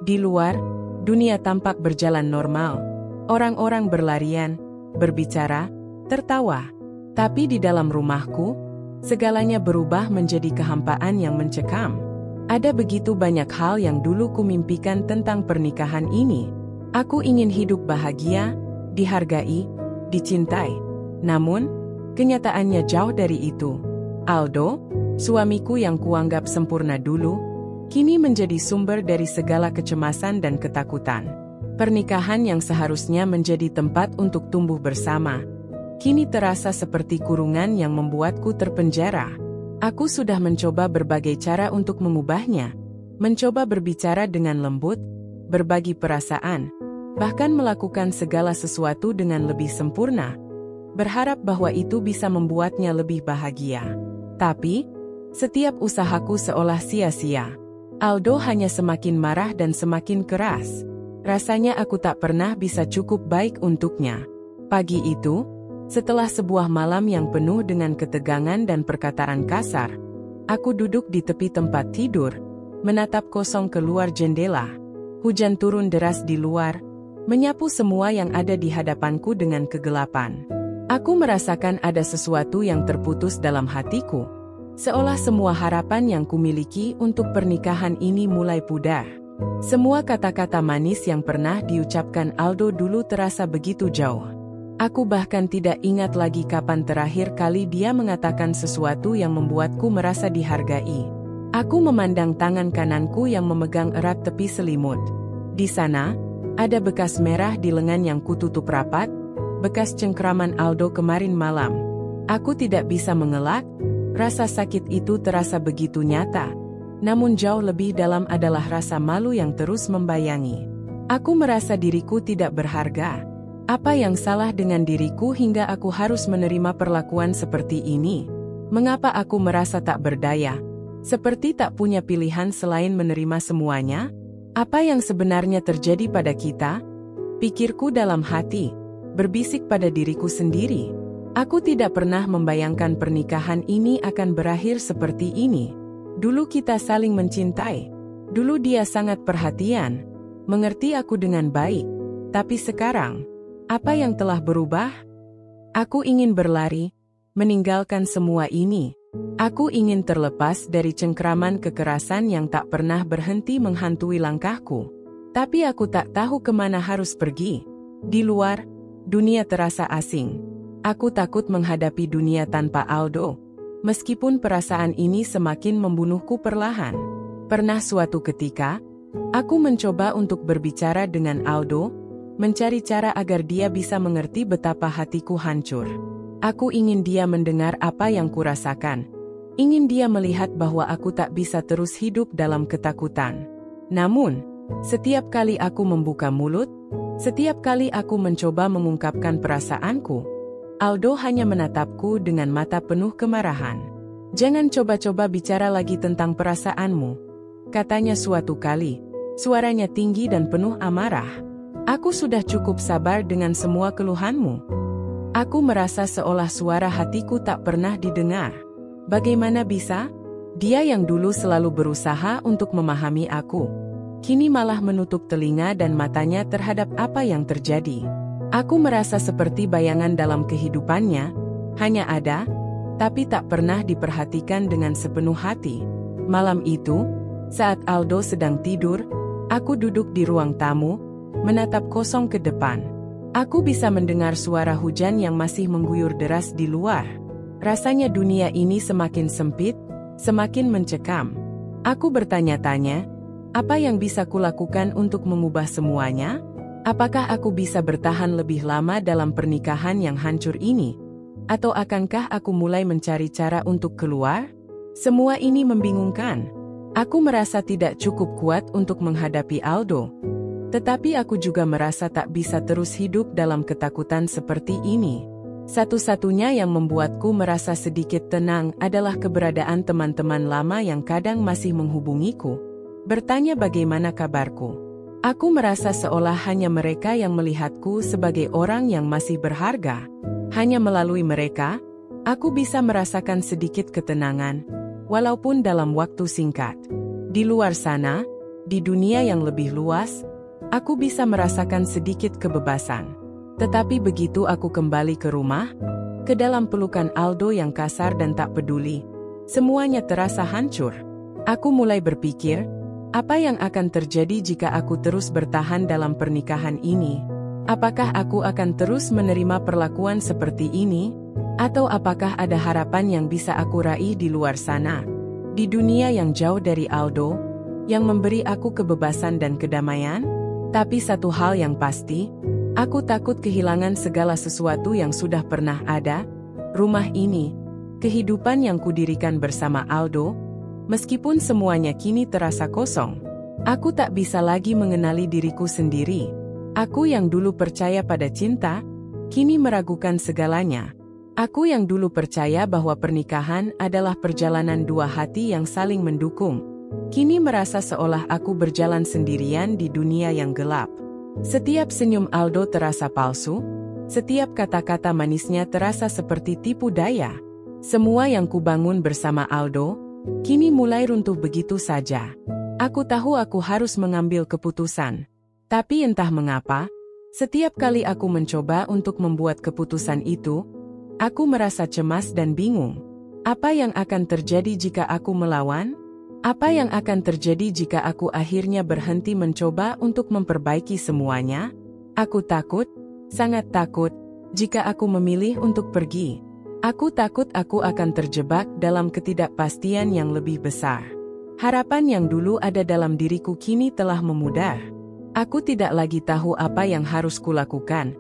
S1: Di luar, dunia tampak berjalan normal. Orang-orang berlarian, berbicara, tertawa. Tapi di dalam rumahku, segalanya berubah menjadi kehampaan yang mencekam. Ada begitu banyak hal yang dulu kumimpikan tentang pernikahan ini. Aku ingin hidup bahagia, dihargai, dicintai. Namun, kenyataannya jauh dari itu. Aldo, suamiku yang kuanggap sempurna dulu, kini menjadi sumber dari segala kecemasan dan ketakutan. Pernikahan yang seharusnya menjadi tempat untuk tumbuh bersama, kini terasa seperti kurungan yang membuatku terpenjara. Aku sudah mencoba berbagai cara untuk mengubahnya, mencoba berbicara dengan lembut, berbagi perasaan, bahkan melakukan segala sesuatu dengan lebih sempurna, berharap bahwa itu bisa membuatnya lebih bahagia. Tapi, setiap usahaku seolah sia-sia. Aldo hanya semakin marah dan semakin keras. Rasanya aku tak pernah bisa cukup baik untuknya. Pagi itu, setelah sebuah malam yang penuh dengan ketegangan dan perkataan kasar, aku duduk di tepi tempat tidur, menatap kosong keluar jendela. Hujan turun deras di luar, menyapu semua yang ada di hadapanku dengan kegelapan. Aku merasakan ada sesuatu yang terputus dalam hatiku, seolah semua harapan yang kumiliki untuk pernikahan ini mulai pudar. Semua kata-kata manis yang pernah diucapkan Aldo dulu terasa begitu jauh. Aku bahkan tidak ingat lagi kapan terakhir kali dia mengatakan sesuatu yang membuatku merasa dihargai. Aku memandang tangan kananku yang memegang erat tepi selimut. Di sana, ada bekas merah di lengan yang kututup rapat, bekas cengkraman Aldo kemarin malam. Aku tidak bisa mengelak, rasa sakit itu terasa begitu nyata. Namun jauh lebih dalam adalah rasa malu yang terus membayangi. Aku merasa diriku tidak berharga. Apa yang salah dengan diriku hingga aku harus menerima perlakuan seperti ini? Mengapa aku merasa tak berdaya? Seperti tak punya pilihan selain menerima semuanya? Apa yang sebenarnya terjadi pada kita? Pikirku dalam hati, berbisik pada diriku sendiri. Aku tidak pernah membayangkan pernikahan ini akan berakhir seperti ini. Dulu kita saling mencintai. Dulu dia sangat perhatian, mengerti aku dengan baik. Tapi sekarang, apa yang telah berubah? Aku ingin berlari, meninggalkan semua ini. Aku ingin terlepas dari cengkraman kekerasan yang tak pernah berhenti menghantui langkahku. Tapi aku tak tahu kemana harus pergi. Di luar, dunia terasa asing. Aku takut menghadapi dunia tanpa Aldo. Meskipun perasaan ini semakin membunuhku perlahan. Pernah suatu ketika, aku mencoba untuk berbicara dengan Aldo, mencari cara agar dia bisa mengerti betapa hatiku hancur. Aku ingin dia mendengar apa yang kurasakan. Ingin dia melihat bahwa aku tak bisa terus hidup dalam ketakutan. Namun, setiap kali aku membuka mulut, setiap kali aku mencoba mengungkapkan perasaanku, Aldo hanya menatapku dengan mata penuh kemarahan. "Jangan coba-coba bicara lagi tentang perasaanmu," katanya suatu kali. Suaranya tinggi dan penuh amarah. "Aku sudah cukup sabar dengan semua keluhanmu." Aku merasa seolah suara hatiku tak pernah didengar. Bagaimana bisa? Dia yang dulu selalu berusaha untuk memahami aku, kini malah menutup telinga dan matanya terhadap apa yang terjadi. Aku merasa seperti bayangan dalam kehidupannya, hanya ada, tapi tak pernah diperhatikan dengan sepenuh hati. Malam itu, saat Aldo sedang tidur, aku duduk di ruang tamu, menatap kosong ke depan. Aku bisa mendengar suara hujan yang masih mengguyur deras di luar. Rasanya dunia ini semakin sempit, semakin mencekam. Aku bertanya-tanya, apa yang bisa kulakukan untuk mengubah semuanya? Apakah aku bisa bertahan lebih lama dalam pernikahan yang hancur ini? Atau akankah aku mulai mencari cara untuk keluar? Semua ini membingungkan. Aku merasa tidak cukup kuat untuk menghadapi Aldo. Tetapi aku juga merasa tak bisa terus hidup dalam ketakutan seperti ini. Satu-satunya yang membuatku merasa sedikit tenang adalah keberadaan teman-teman lama yang kadang masih menghubungiku, bertanya bagaimana kabarku. Aku merasa seolah hanya mereka yang melihatku sebagai orang yang masih berharga. Hanya melalui mereka, aku bisa merasakan sedikit ketenangan, walaupun dalam waktu singkat. Di luar sana, di dunia yang lebih luas, aku bisa merasakan sedikit kebebasan. Tetapi begitu aku kembali ke rumah, ke dalam pelukan Aldo yang kasar dan tak peduli, semuanya terasa hancur. Aku mulai berpikir, apa yang akan terjadi jika aku terus bertahan dalam pernikahan ini? Apakah aku akan terus menerima perlakuan seperti ini? Atau apakah ada harapan yang bisa aku raih di luar sana? Di dunia yang jauh dari Aldo, yang memberi aku kebebasan dan kedamaian? Tapi satu hal yang pasti, aku takut kehilangan segala sesuatu yang sudah pernah ada, rumah ini, kehidupan yang kudirikan bersama Aldo, meskipun semuanya kini terasa kosong. Aku tak bisa lagi mengenali diriku sendiri. Aku yang dulu percaya pada cinta, kini meragukan segalanya. Aku yang dulu percaya bahwa pernikahan adalah perjalanan dua hati yang saling mendukung, kini merasa seolah aku berjalan sendirian di dunia yang gelap. Setiap senyum Aldo terasa palsu, setiap kata-kata manisnya terasa seperti tipu daya. Semua yang kubangun bersama Aldo, kini mulai runtuh begitu saja. Aku tahu aku harus mengambil keputusan. Tapi entah mengapa, setiap kali aku mencoba untuk membuat keputusan itu, aku merasa cemas dan bingung. Apa yang akan terjadi jika aku melawan? Apa yang akan terjadi jika aku akhirnya berhenti mencoba untuk memperbaiki semuanya? Aku takut, sangat takut, jika aku memilih untuk pergi. Aku takut aku akan terjebak dalam ketidakpastian yang lebih besar. Harapan yang dulu ada dalam diriku kini telah memudar. Aku tidak lagi tahu apa yang harus kulakukan,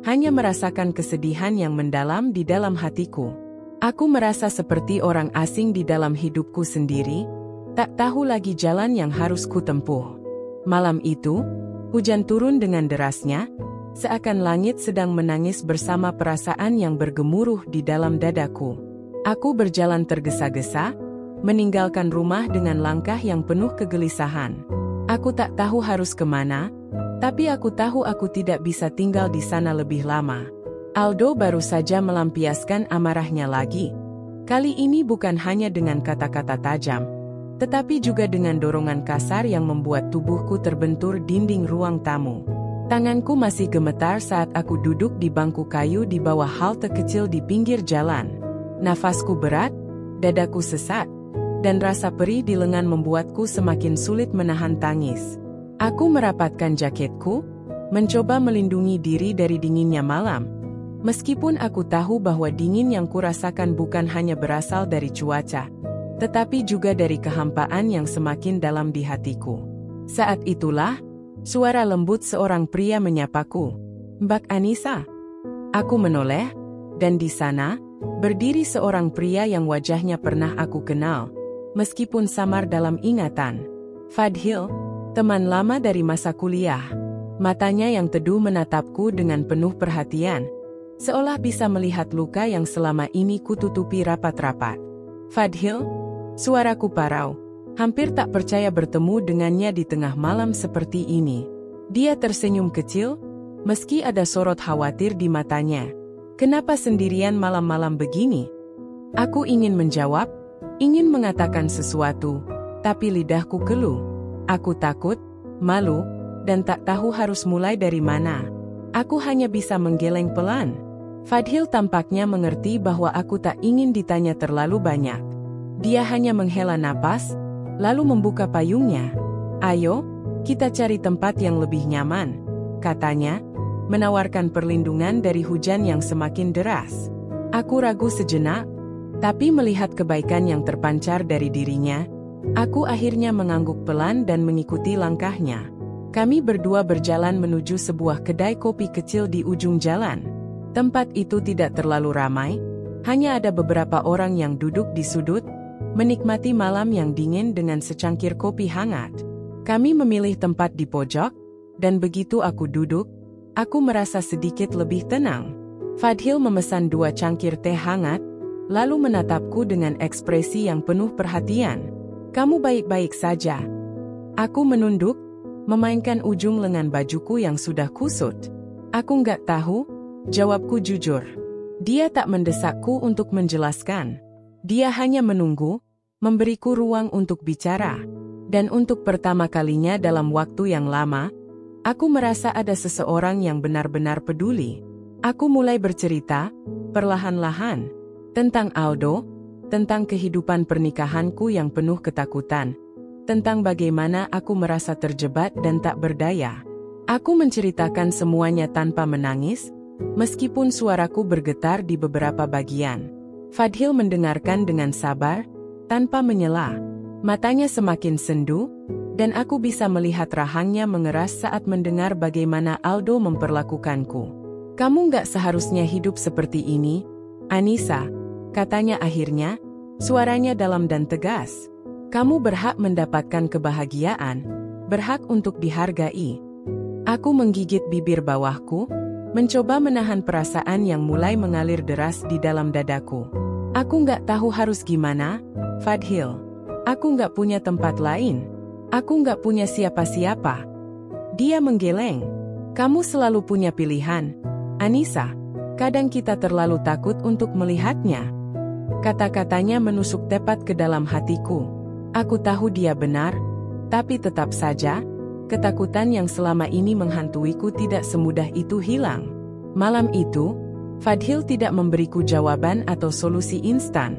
S1: hanya merasakan kesedihan yang mendalam di dalam hatiku. Aku merasa seperti orang asing di dalam hidupku sendiri, tak tahu lagi jalan yang harus kutempuh. Malam itu, hujan turun dengan derasnya, seakan langit sedang menangis bersama perasaan yang bergemuruh di dalam dadaku. Aku berjalan tergesa-gesa, meninggalkan rumah dengan langkah yang penuh kegelisahan. Aku tak tahu harus kemana, tapi aku tahu aku tidak bisa tinggal di sana lebih lama. Aldo baru saja melampiaskan amarahnya lagi. Kali ini bukan hanya dengan kata-kata tajam, tetapi juga dengan dorongan kasar yang membuat tubuhku terbentur dinding ruang tamu. Tanganku masih gemetar saat aku duduk di bangku kayu di bawah halte kecil di pinggir jalan. Nafasku berat, dadaku sesak, dan rasa perih di lengan membuatku semakin sulit menahan tangis. Aku merapatkan jaketku, mencoba melindungi diri dari dinginnya malam. Meskipun aku tahu bahwa dingin yang kurasakan bukan hanya berasal dari cuaca, tetapi juga dari kehampaan yang semakin dalam di hatiku. Saat itulah, suara lembut seorang pria menyapaku. "Mbak Anissa." Aku menoleh, dan di sana, berdiri seorang pria yang wajahnya pernah aku kenal, meskipun samar dalam ingatan. Fadhil, teman lama dari masa kuliah. Matanya yang teduh menatapku dengan penuh perhatian, seolah bisa melihat luka yang selama ini kututupi rapat-rapat. "Fadhil?" Suaraku parau, hampir tak percaya bertemu dengannya di tengah malam seperti ini. Dia tersenyum kecil, meski ada sorot khawatir di matanya. "Kenapa sendirian malam-malam begini?" Aku ingin menjawab, ingin mengatakan sesuatu, tapi lidahku keluh. Aku takut, malu, dan tak tahu harus mulai dari mana. Aku hanya bisa menggeleng pelan. Fadhil tampaknya mengerti bahwa aku tak ingin ditanya terlalu banyak. Dia hanya menghela napas, lalu membuka payungnya. "Ayo, kita cari tempat yang lebih nyaman," katanya, menawarkan perlindungan dari hujan yang semakin deras. Aku ragu sejenak, tapi melihat kebaikan yang terpancar dari dirinya, aku akhirnya mengangguk pelan dan mengikuti langkahnya. Kami berdua berjalan menuju sebuah kedai kopi kecil di ujung jalan. Tempat itu tidak terlalu ramai, hanya ada beberapa orang yang duduk di sudut, menikmati malam yang dingin dengan secangkir kopi hangat. Kami memilih tempat di pojok, dan begitu aku duduk, aku merasa sedikit lebih tenang. Fadhil memesan 2 cangkir teh hangat, lalu menatapku dengan ekspresi yang penuh perhatian. "Kamu baik-baik saja?" Aku menunduk, memainkan ujung lengan bajuku yang sudah kusut. "Aku nggak tahu," jawabku jujur. Dia tak mendesakku untuk menjelaskan. Dia hanya menunggu, memberiku ruang untuk bicara. Dan untuk pertama kalinya dalam waktu yang lama, aku merasa ada seseorang yang benar-benar peduli. Aku mulai bercerita, perlahan-lahan, tentang Aldo, tentang kehidupan pernikahanku yang penuh ketakutan, tentang bagaimana aku merasa terjebak dan tak berdaya. Aku menceritakan semuanya tanpa menangis, meskipun suaraku bergetar di beberapa bagian. Fadhil mendengarkan dengan sabar, tanpa menyela. Matanya semakin sendu, dan aku bisa melihat rahangnya mengeras saat mendengar bagaimana Aldo memperlakukanku. "Kamu nggak seharusnya hidup seperti ini, Anissa," katanya akhirnya, suaranya dalam dan tegas. "Kamu berhak mendapatkan kebahagiaan, berhak untuk dihargai." Aku menggigit bibir bawahku, mencoba menahan perasaan yang mulai mengalir deras di dalam dadaku. "Aku nggak tahu harus gimana, Fadhil. Aku nggak punya tempat lain. Aku nggak punya siapa-siapa." Dia menggeleng. "Kamu selalu punya pilihan, Anissa. Kadang kita terlalu takut untuk melihatnya." Kata-katanya menusuk tepat ke dalam hatiku. Aku tahu dia benar, tapi tetap saja, ketakutan yang selama ini menghantuiku tidak semudah itu hilang. Malam itu, Fadhil tidak memberiku jawaban atau solusi instan,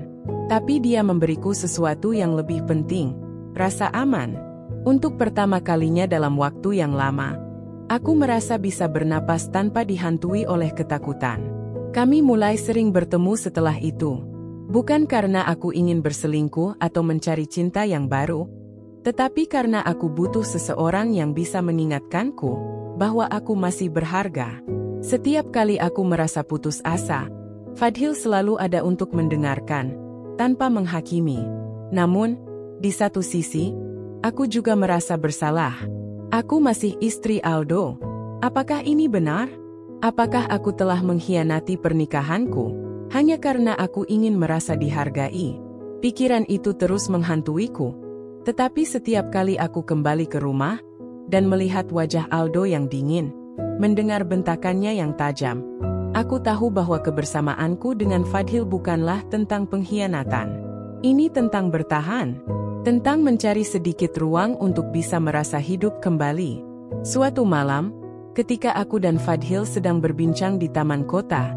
S1: tapi dia memberiku sesuatu yang lebih penting, rasa aman. Untuk pertama kalinya dalam waktu yang lama, aku merasa bisa bernapas tanpa dihantui oleh ketakutan. Kami mulai sering bertemu setelah itu. Bukan karena aku ingin berselingkuh atau mencari cinta yang baru, tetapi karena aku butuh seseorang yang bisa mengingatkanku bahwa aku masih berharga. Setiap kali aku merasa putus asa, Fadhil selalu ada untuk mendengarkan, tanpa menghakimi. Namun, di satu sisi, aku juga merasa bersalah. Aku masih istri Aldo. Apakah ini benar? Apakah aku telah mengkhianati pernikahanku hanya karena aku ingin merasa dihargai? Pikiran itu terus menghantuiku. Tetapi setiap kali aku kembali ke rumah dan melihat wajah Aldo yang dingin, mendengar bentakannya yang tajam, aku tahu bahwa kebersamaanku dengan Fadhil bukanlah tentang pengkhianatan. Ini tentang bertahan, tentang mencari sedikit ruang untuk bisa merasa hidup kembali. Suatu malam, ketika aku dan Fadhil sedang berbincang di taman kota,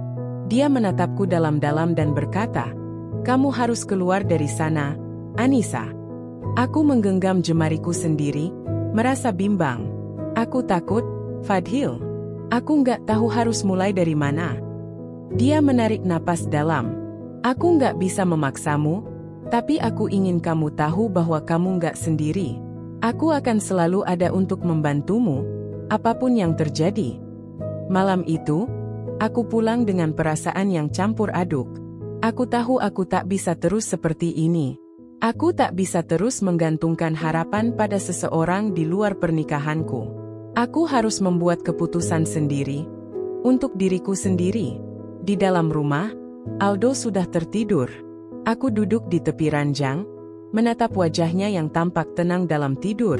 S1: dia menatapku dalam-dalam dan berkata, "Kamu harus keluar dari sana, Anissa." Aku menggenggam jemariku sendiri, merasa bimbang. "Aku takut, Fadhil. Aku nggak tahu harus mulai dari mana." Dia menarik napas dalam. "Aku nggak bisa memaksamu, tapi aku ingin kamu tahu bahwa kamu nggak sendiri. Aku akan selalu ada untuk membantumu, apapun yang terjadi." Malam itu, aku pulang dengan perasaan yang campur aduk. Aku tahu aku tak bisa terus seperti ini. Aku tak bisa terus menggantungkan harapan pada seseorang di luar pernikahanku. Aku harus membuat keputusan sendiri, untuk diriku sendiri. Di dalam rumah, Aldo sudah tertidur. Aku duduk di tepi ranjang, menatap wajahnya yang tampak tenang dalam tidur.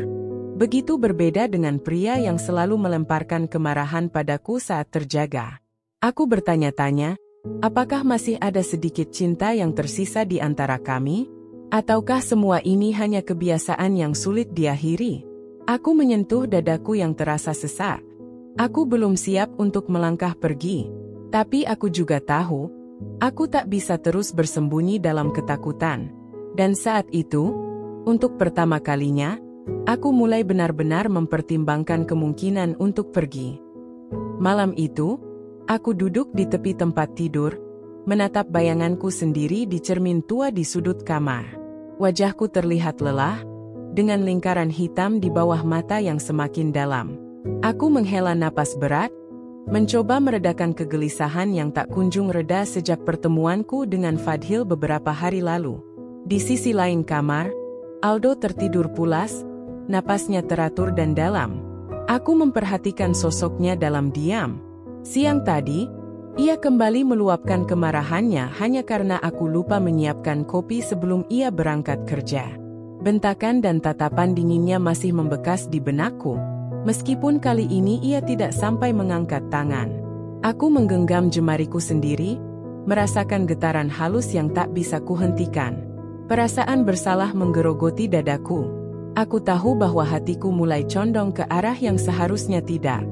S1: Begitu berbeda dengan pria yang selalu melemparkan kemarahan padaku saat terjaga. Aku bertanya-tanya, apakah masih ada sedikit cinta yang tersisa di antara kami? Ataukah semua ini hanya kebiasaan yang sulit diakhiri? Aku menyentuh dadaku yang terasa sesak. Aku belum siap untuk melangkah pergi. Tapi aku juga tahu, aku tak bisa terus bersembunyi dalam ketakutan. Dan saat itu, untuk pertama kalinya, aku mulai benar-benar mempertimbangkan kemungkinan untuk pergi. Malam itu, aku duduk di tepi tempat tidur, menatap bayanganku sendiri di cermin tua di sudut kamar. Wajahku terlihat lelah, dengan lingkaran hitam di bawah mata yang semakin dalam. Aku menghela napas berat, mencoba meredakan kegelisahan yang tak kunjung reda sejak pertemuanku dengan Fadhil beberapa hari lalu. Di sisi lain kamar, Aldo tertidur pulas, napasnya teratur dan dalam. Aku memperhatikan sosoknya dalam diam. Siang tadi, ia kembali meluapkan kemarahannya hanya karena aku lupa menyiapkan kopi sebelum ia berangkat kerja. Bentakan dan tatapan dinginnya masih membekas di benakku. Meskipun kali ini ia tidak sampai mengangkat tangan. Aku menggenggam jemariku sendiri, merasakan getaran halus yang tak bisa kuhentikan. Perasaan bersalah menggerogoti dadaku. Aku tahu bahwa hatiku mulai condong ke arah yang seharusnya tidak.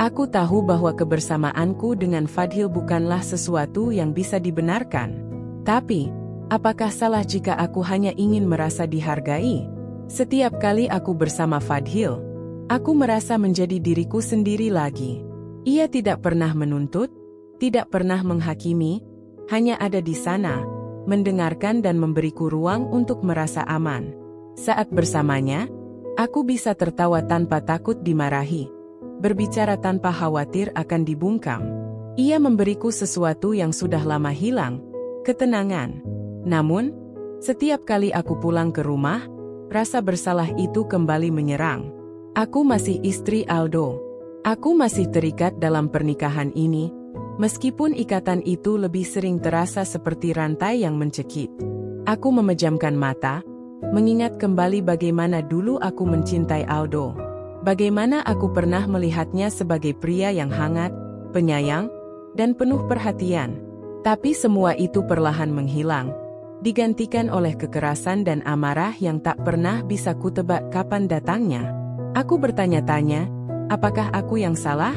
S1: Aku tahu bahwa kebersamaanku dengan Fadhil bukanlah sesuatu yang bisa dibenarkan. Tapi, apakah salah jika aku hanya ingin merasa dihargai? Setiap kali aku bersama Fadhil, aku merasa menjadi diriku sendiri lagi. Ia tidak pernah menuntut, tidak pernah menghakimi, hanya ada di sana, mendengarkan dan memberiku ruang untuk merasa aman. Saat bersamanya, aku bisa tertawa tanpa takut dimarahi, berbicara tanpa khawatir akan dibungkam. Ia memberiku sesuatu yang sudah lama hilang, ketenangan. Namun, setiap kali aku pulang ke rumah, rasa bersalah itu kembali menyerang. Aku masih istri Aldo. Aku masih terikat dalam pernikahan ini, meskipun ikatan itu lebih sering terasa seperti rantai yang mencekik. Aku memejamkan mata, mengingat kembali bagaimana dulu aku mencintai Aldo. Bagaimana aku pernah melihatnya sebagai pria yang hangat, penyayang, dan penuh perhatian. Tapi semua itu perlahan menghilang, digantikan oleh kekerasan dan amarah yang tak pernah bisa kutebak kapan datangnya. Aku bertanya-tanya, apakah aku yang salah?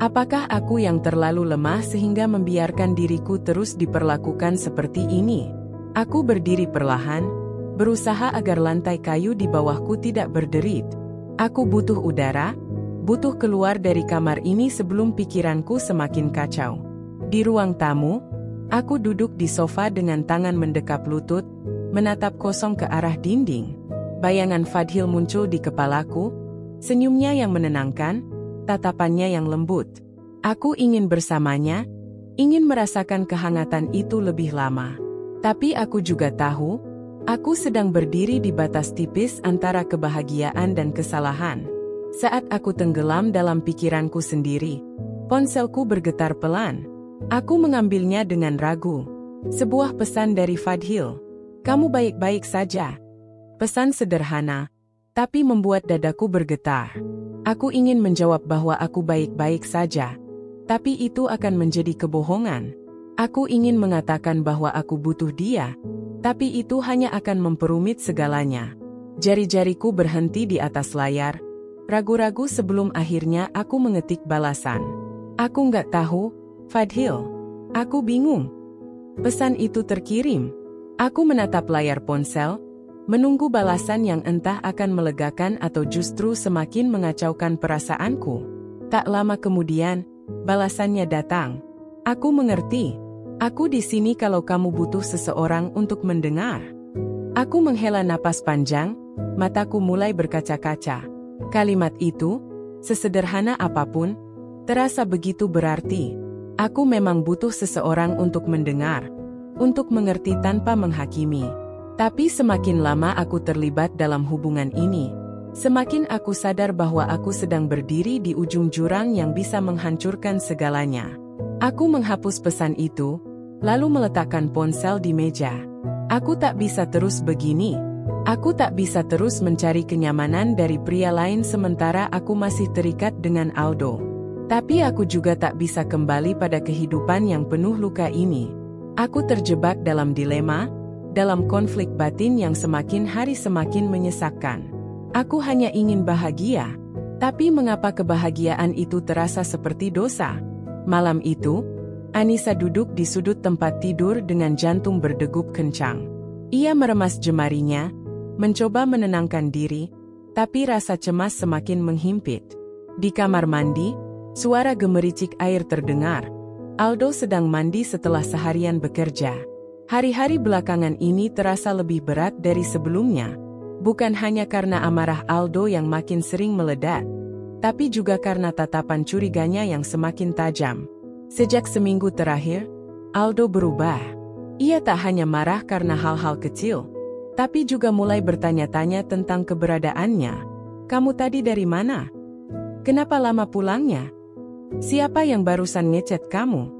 S1: Apakah aku yang terlalu lemah sehingga membiarkan diriku terus diperlakukan seperti ini? Aku berdiri perlahan, berusaha agar lantai kayu di bawahku tidak berderit. Aku butuh udara, butuh keluar dari kamar ini sebelum pikiranku semakin kacau. Di ruang tamu, aku duduk di sofa dengan tangan mendekap lutut, menatap kosong ke arah dinding. Bayangan Fadhil muncul di kepalaku, senyumnya yang menenangkan, tatapannya yang lembut. Aku ingin bersamanya, ingin merasakan kehangatan itu lebih lama. Tapi aku juga tahu, aku sedang berdiri di batas tipis antara kebahagiaan dan kesalahan. Saat aku tenggelam dalam pikiranku sendiri, ponselku bergetar pelan. Aku mengambilnya dengan ragu. Sebuah pesan dari Fadhil. "Kamu baik-baik saja." Pesan sederhana, tapi membuat dadaku bergetar. Aku ingin menjawab bahwa aku baik-baik saja, tapi itu akan menjadi kebohongan. Aku ingin mengatakan bahwa aku butuh dia, tapi itu hanya akan memperumit segalanya. Jari-jariku berhenti di atas layar, ragu-ragu sebelum akhirnya aku mengetik balasan. "Aku nggak tahu, Fadhil. Aku bingung." Pesan itu terkirim. Aku menatap layar ponsel, menunggu balasan yang entah akan melegakan atau justru semakin mengacaukan perasaanku. Tak lama kemudian, balasannya datang. "Aku mengerti. Aku di sini kalau kamu butuh seseorang untuk mendengar." Aku menghela napas panjang, mataku mulai berkaca-kaca. Kalimat itu, sesederhana apapun, terasa begitu berarti. Aku memang butuh seseorang untuk mendengar, untuk mengerti tanpa menghakimi. Tapi semakin lama aku terlibat dalam hubungan ini, semakin aku sadar bahwa aku sedang berdiri di ujung jurang yang bisa menghancurkan segalanya. Aku menghapus pesan itu, lalu meletakkan ponsel di meja. Aku tak bisa terus begini. Aku tak bisa terus mencari kenyamanan dari pria lain sementara aku masih terikat dengan Aldo. Tapi aku juga tak bisa kembali pada kehidupan yang penuh luka ini. Aku terjebak dalam dilema, dalam konflik batin yang semakin hari semakin menyesakkan. Aku hanya ingin bahagia, tapi mengapa kebahagiaan itu terasa seperti dosa? Malam itu, Anissa duduk di sudut tempat tidur dengan jantung berdegup kencang. Ia meremas jemarinya, mencoba menenangkan diri, tapi rasa cemas semakin menghimpit. Di kamar mandi, suara gemericik air terdengar. Aldo sedang mandi setelah seharian bekerja. Hari-hari belakangan ini terasa lebih berat dari sebelumnya. Bukan hanya karena amarah Aldo yang makin sering meledak, tapi juga karena tatapan curiganya yang semakin tajam. Sejak seminggu terakhir, Aldo berubah. Ia tak hanya marah karena hal-hal kecil, tapi juga mulai bertanya-tanya tentang keberadaannya. Kamu tadi dari mana? Kenapa lama pulangnya? Siapa yang barusan ngechat kamu?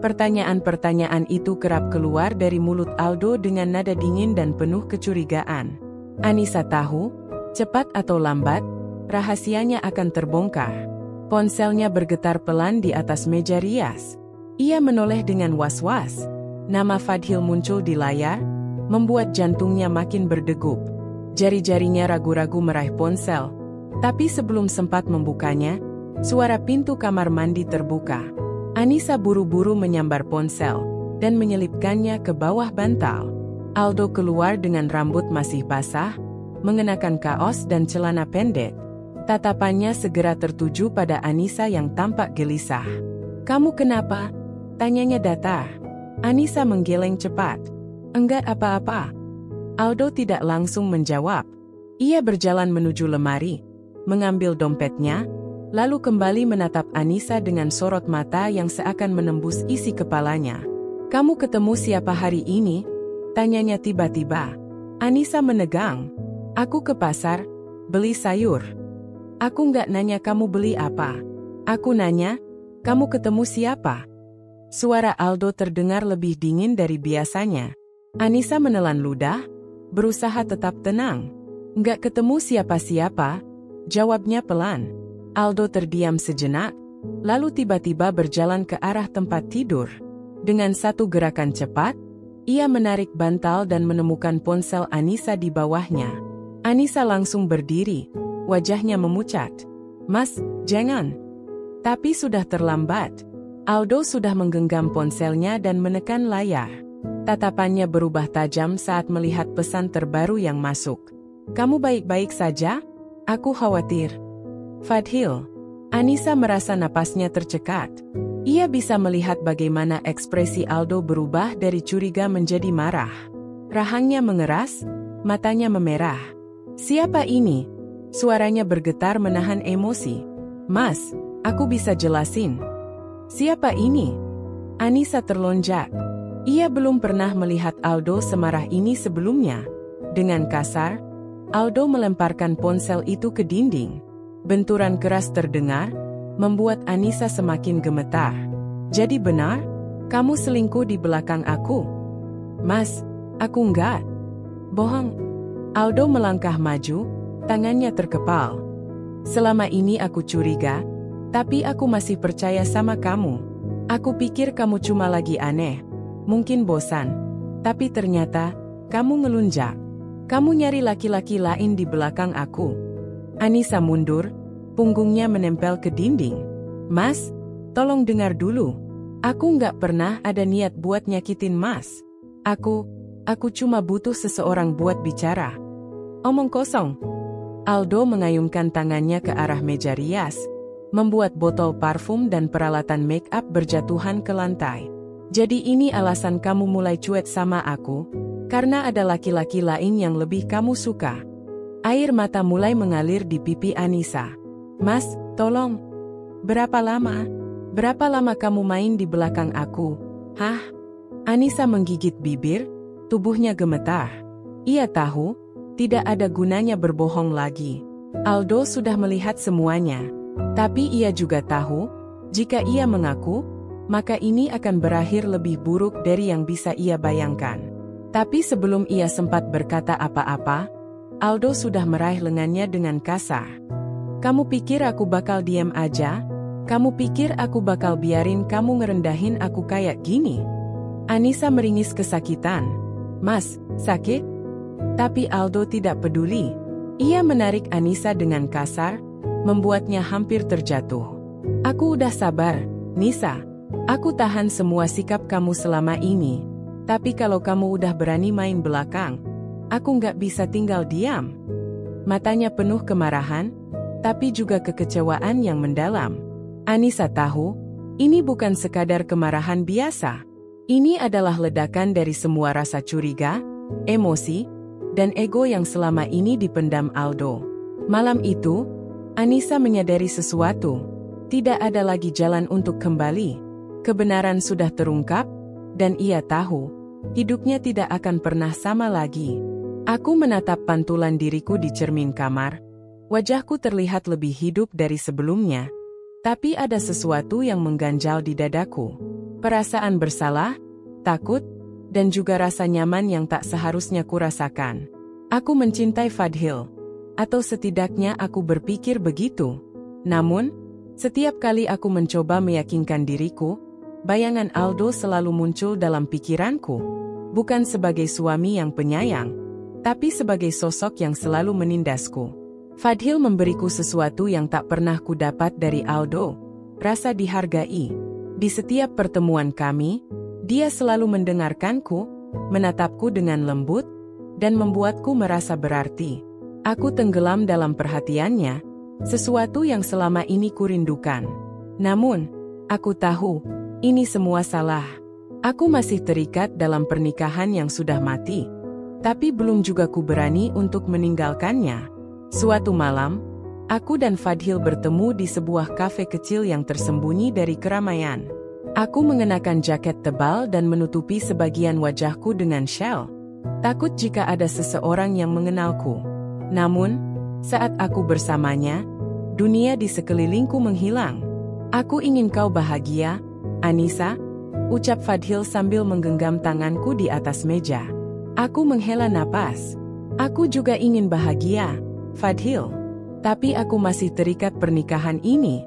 S1: Pertanyaan-pertanyaan itu kerap keluar dari mulut Aldo dengan nada dingin dan penuh kecurigaan. Anissa tahu, cepat atau lambat, rahasianya akan terbongkar. Ponselnya bergetar pelan di atas meja rias. Ia menoleh dengan was-was. Nama Fadhil muncul di layar, membuat jantungnya makin berdegup. Jari-jarinya ragu-ragu meraih ponsel. Tapi sebelum sempat membukanya, suara pintu kamar mandi terbuka. Anissa buru-buru menyambar ponsel dan menyelipkannya ke bawah bantal. Aldo keluar dengan rambut masih basah, mengenakan kaos dan celana pendek. Tatapannya segera tertuju pada Anissa yang tampak gelisah. "Kamu kenapa?" tanyanya datar. Anissa menggeleng cepat. "Enggak apa-apa." Aldo tidak langsung menjawab. Ia berjalan menuju lemari, mengambil dompetnya, lalu kembali menatap Anissa dengan sorot mata yang seakan menembus isi kepalanya. "Kamu ketemu siapa hari ini?" tanyanya tiba-tiba. Anissa menegang. "Aku ke pasar, beli sayur." "Aku nggak nanya kamu beli apa. Aku nanya, kamu ketemu siapa?" Suara Aldo terdengar lebih dingin dari biasanya. Anissa menelan ludah, berusaha tetap tenang. "Nggak ketemu siapa-siapa," jawabnya pelan. Aldo terdiam sejenak, lalu tiba-tiba berjalan ke arah tempat tidur. Dengan satu gerakan cepat, ia menarik bantal dan menemukan ponsel Anissa di bawahnya. Anissa langsung berdiri, wajahnya memucat. "Mas, jangan." Tapi sudah terlambat. Aldo sudah menggenggam ponselnya dan menekan layar. Tatapannya berubah tajam saat melihat pesan terbaru yang masuk. "Kamu baik-baik saja? Aku khawatir." "Fadhil." Anissa merasa napasnya tercekat. Ia bisa melihat bagaimana ekspresi Aldo berubah dari curiga menjadi marah. Rahangnya mengeras, matanya memerah. "Siapa ini?" Suaranya bergetar menahan emosi. "Mas, aku bisa jelasin." "Siapa ini?" Anissa terlonjak. Ia belum pernah melihat Aldo semarah ini sebelumnya. Dengan kasar, Aldo melemparkan ponsel itu ke dinding. Benturan keras terdengar, membuat Anissa semakin gemetar. "Jadi benar? Kamu selingkuh di belakang aku?" "Mas, aku enggak." "Bohong." Aldo melangkah maju, tangannya terkepal. "Selama ini aku curiga, tapi aku masih percaya sama kamu. Aku pikir kamu cuma lagi aneh, mungkin bosan. Tapi ternyata, kamu ngelunjak. Kamu nyari laki-laki lain di belakang aku." Anissa mundur, punggungnya menempel ke dinding. "Mas, tolong dengar dulu. Aku nggak pernah ada niat buat nyakitin Mas. Aku cuma butuh seseorang buat bicara." "Omong kosong." Aldo mengayunkan tangannya ke arah meja rias, membuat botol parfum dan peralatan make up berjatuhan ke lantai. "Jadi ini alasan kamu mulai cuek sama aku? Karena ada laki-laki lain yang lebih kamu suka?" Air mata mulai mengalir di pipi Anissa. "Mas, tolong. Berapa lama? Berapa lama kamu main di belakang aku? Hah?" Anissa menggigit bibir, tubuhnya gemetar. Ia tahu, tidak ada gunanya berbohong lagi. Aldo sudah melihat semuanya. Tapi ia juga tahu, jika ia mengaku, maka ini akan berakhir lebih buruk dari yang bisa ia bayangkan. Tapi sebelum ia sempat berkata apa-apa, Aldo sudah meraih lengannya dengan kasar. "Kamu pikir aku bakal diam aja? Kamu pikir aku bakal biarin kamu ngerendahin aku kayak gini?" Anissa meringis kesakitan. "Mas, sakit?" Tapi Aldo tidak peduli. Ia menarik Anissa dengan kasar, membuatnya hampir terjatuh. "Aku udah sabar, Nisa. Aku tahan semua sikap kamu selama ini. Tapi kalau kamu udah berani main belakang, aku nggak bisa tinggal diam." Matanya penuh kemarahan, tapi juga kekecewaan yang mendalam. Anissa tahu, ini bukan sekadar kemarahan biasa. Ini adalah ledakan dari semua rasa curiga, emosi, dan ego yang selama ini dipendam Aldo. Malam itu, Anissa menyadari sesuatu. Tidak ada lagi jalan untuk kembali. Kebenaran sudah terungkap, dan ia tahu, hidupnya tidak akan pernah sama lagi. Aku menatap pantulan diriku di cermin kamar. Wajahku terlihat lebih hidup dari sebelumnya. Tapi ada sesuatu yang mengganjal di dadaku. Perasaan bersalah, takut, dan juga rasa nyaman yang tak seharusnya kurasakan. Aku mencintai Fadhil. Atau setidaknya aku berpikir begitu. Namun, setiap kali aku mencoba meyakinkan diriku, bayangan Aldo selalu muncul dalam pikiranku. Bukan sebagai suami yang penyayang, tapi sebagai sosok yang selalu menindasku. Fadhil memberiku sesuatu yang tak pernah kudapat dari Aldo. Rasa dihargai. Di setiap pertemuan kami, dia selalu mendengarkanku, menatapku dengan lembut, dan membuatku merasa berarti. Aku tenggelam dalam perhatiannya, sesuatu yang selama ini kurindukan. Namun, aku tahu, ini semua salah. Aku masih terikat dalam pernikahan yang sudah mati. Tapi belum juga ku berani untuk meninggalkannya. Suatu malam, aku dan Fadhil bertemu di sebuah kafe kecil yang tersembunyi dari keramaian. Aku mengenakan jaket tebal dan menutupi sebagian wajahku dengan syal. Takut jika ada seseorang yang mengenalku. Namun, saat aku bersamanya, dunia di sekelilingku menghilang. Aku ingin kau bahagia, Anissa, ucap Fadhil sambil menggenggam tanganku di atas meja. Aku menghela napas. Aku juga ingin bahagia, Fadhil. Tapi aku masih terikat pernikahan ini.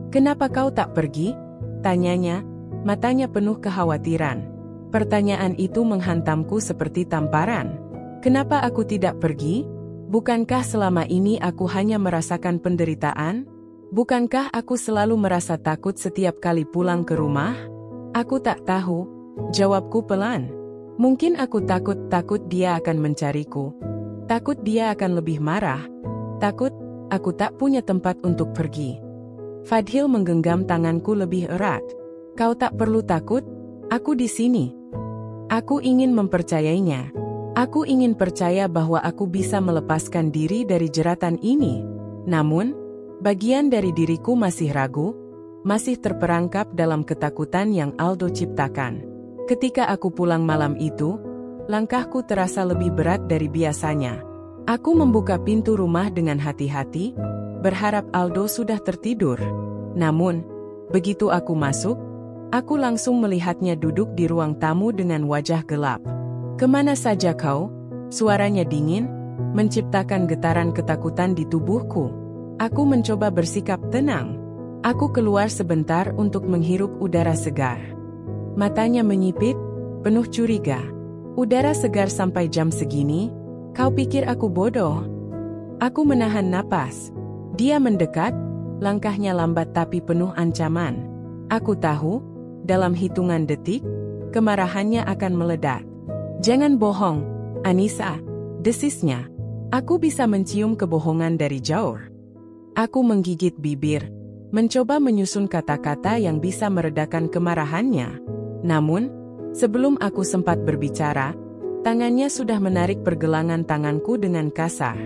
S1: Kenapa kau tak pergi? Tanyanya, matanya penuh kekhawatiran. Pertanyaan itu menghantamku seperti tamparan. Kenapa aku tidak pergi? Bukankah selama ini aku hanya merasakan penderitaan? Bukankah aku selalu merasa takut setiap kali pulang ke rumah? Aku tak tahu, jawabku pelan. Mungkin aku takut dia akan mencariku. Takut dia akan lebih marah. Takut, aku tak punya tempat untuk pergi. Fadhil menggenggam tanganku lebih erat. Kau tak perlu takut, aku di sini. Aku ingin mempercayainya. Aku ingin percaya bahwa aku bisa melepaskan diri dari jeratan ini. Namun, bagian dari diriku masih ragu, masih terperangkap dalam ketakutan yang Aldo ciptakan. Ketika aku pulang malam itu, langkahku terasa lebih berat dari biasanya. Aku membuka pintu rumah dengan hati-hati, berharap Aldo sudah tertidur. Namun, begitu aku masuk, aku langsung melihatnya duduk di ruang tamu dengan wajah gelap. "Kemana saja kau?" Suaranya dingin, menciptakan getaran ketakutan di tubuhku. Aku mencoba bersikap tenang. Aku keluar sebentar untuk menghirup udara segar. Matanya menyipit, penuh curiga. "Udara segar sampai jam segini? Kau pikir aku bodoh?" Aku menahan napas. Dia mendekat, langkahnya lambat tapi penuh ancaman. Aku tahu, dalam hitungan detik, kemarahannya akan meledak. "Jangan bohong, Anissa," desisnya. Aku bisa mencium kebohongan dari jauh. Aku menggigit bibir, mencoba menyusun kata-kata yang bisa meredakan kemarahannya. Namun, sebelum aku sempat berbicara, tangannya sudah menarik pergelangan tanganku dengan kasar.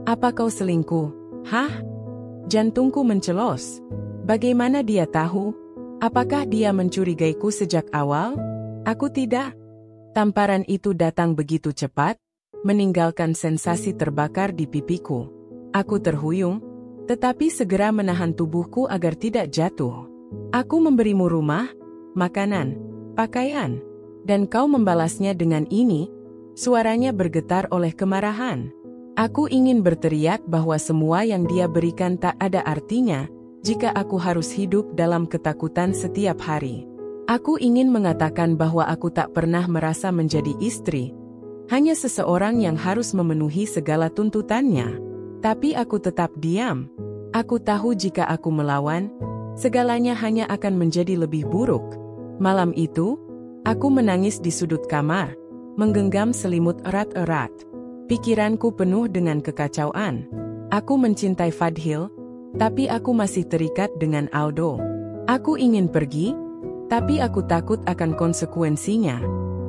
S1: "Apa kau selingkuh?" "Hah?" Jantungku mencelos. Bagaimana dia tahu? Apakah dia mencurigaiku sejak awal? Aku tidak. Tamparan itu datang begitu cepat, meninggalkan sensasi terbakar di pipiku. Aku terhuyung, tetapi segera menahan tubuhku agar tidak jatuh. "Aku memberimu rumah, makanan, pakaian, dan kau membalasnya dengan ini?" Suaranya bergetar oleh kemarahan. Aku ingin berteriak bahwa semua yang dia berikan tak ada artinya, jika aku harus hidup dalam ketakutan setiap hari. Aku ingin mengatakan bahwa aku tak pernah merasa menjadi istri, hanya seseorang yang harus memenuhi segala tuntutannya. Tapi aku tetap diam. Aku tahu jika aku melawan, segalanya hanya akan menjadi lebih buruk. Malam itu, aku menangis di sudut kamar, menggenggam selimut erat-erat. Pikiranku penuh dengan kekacauan. Aku mencintai Fadhil, tapi aku masih terikat dengan Aldo. Aku ingin pergi, tapi aku takut akan konsekuensinya.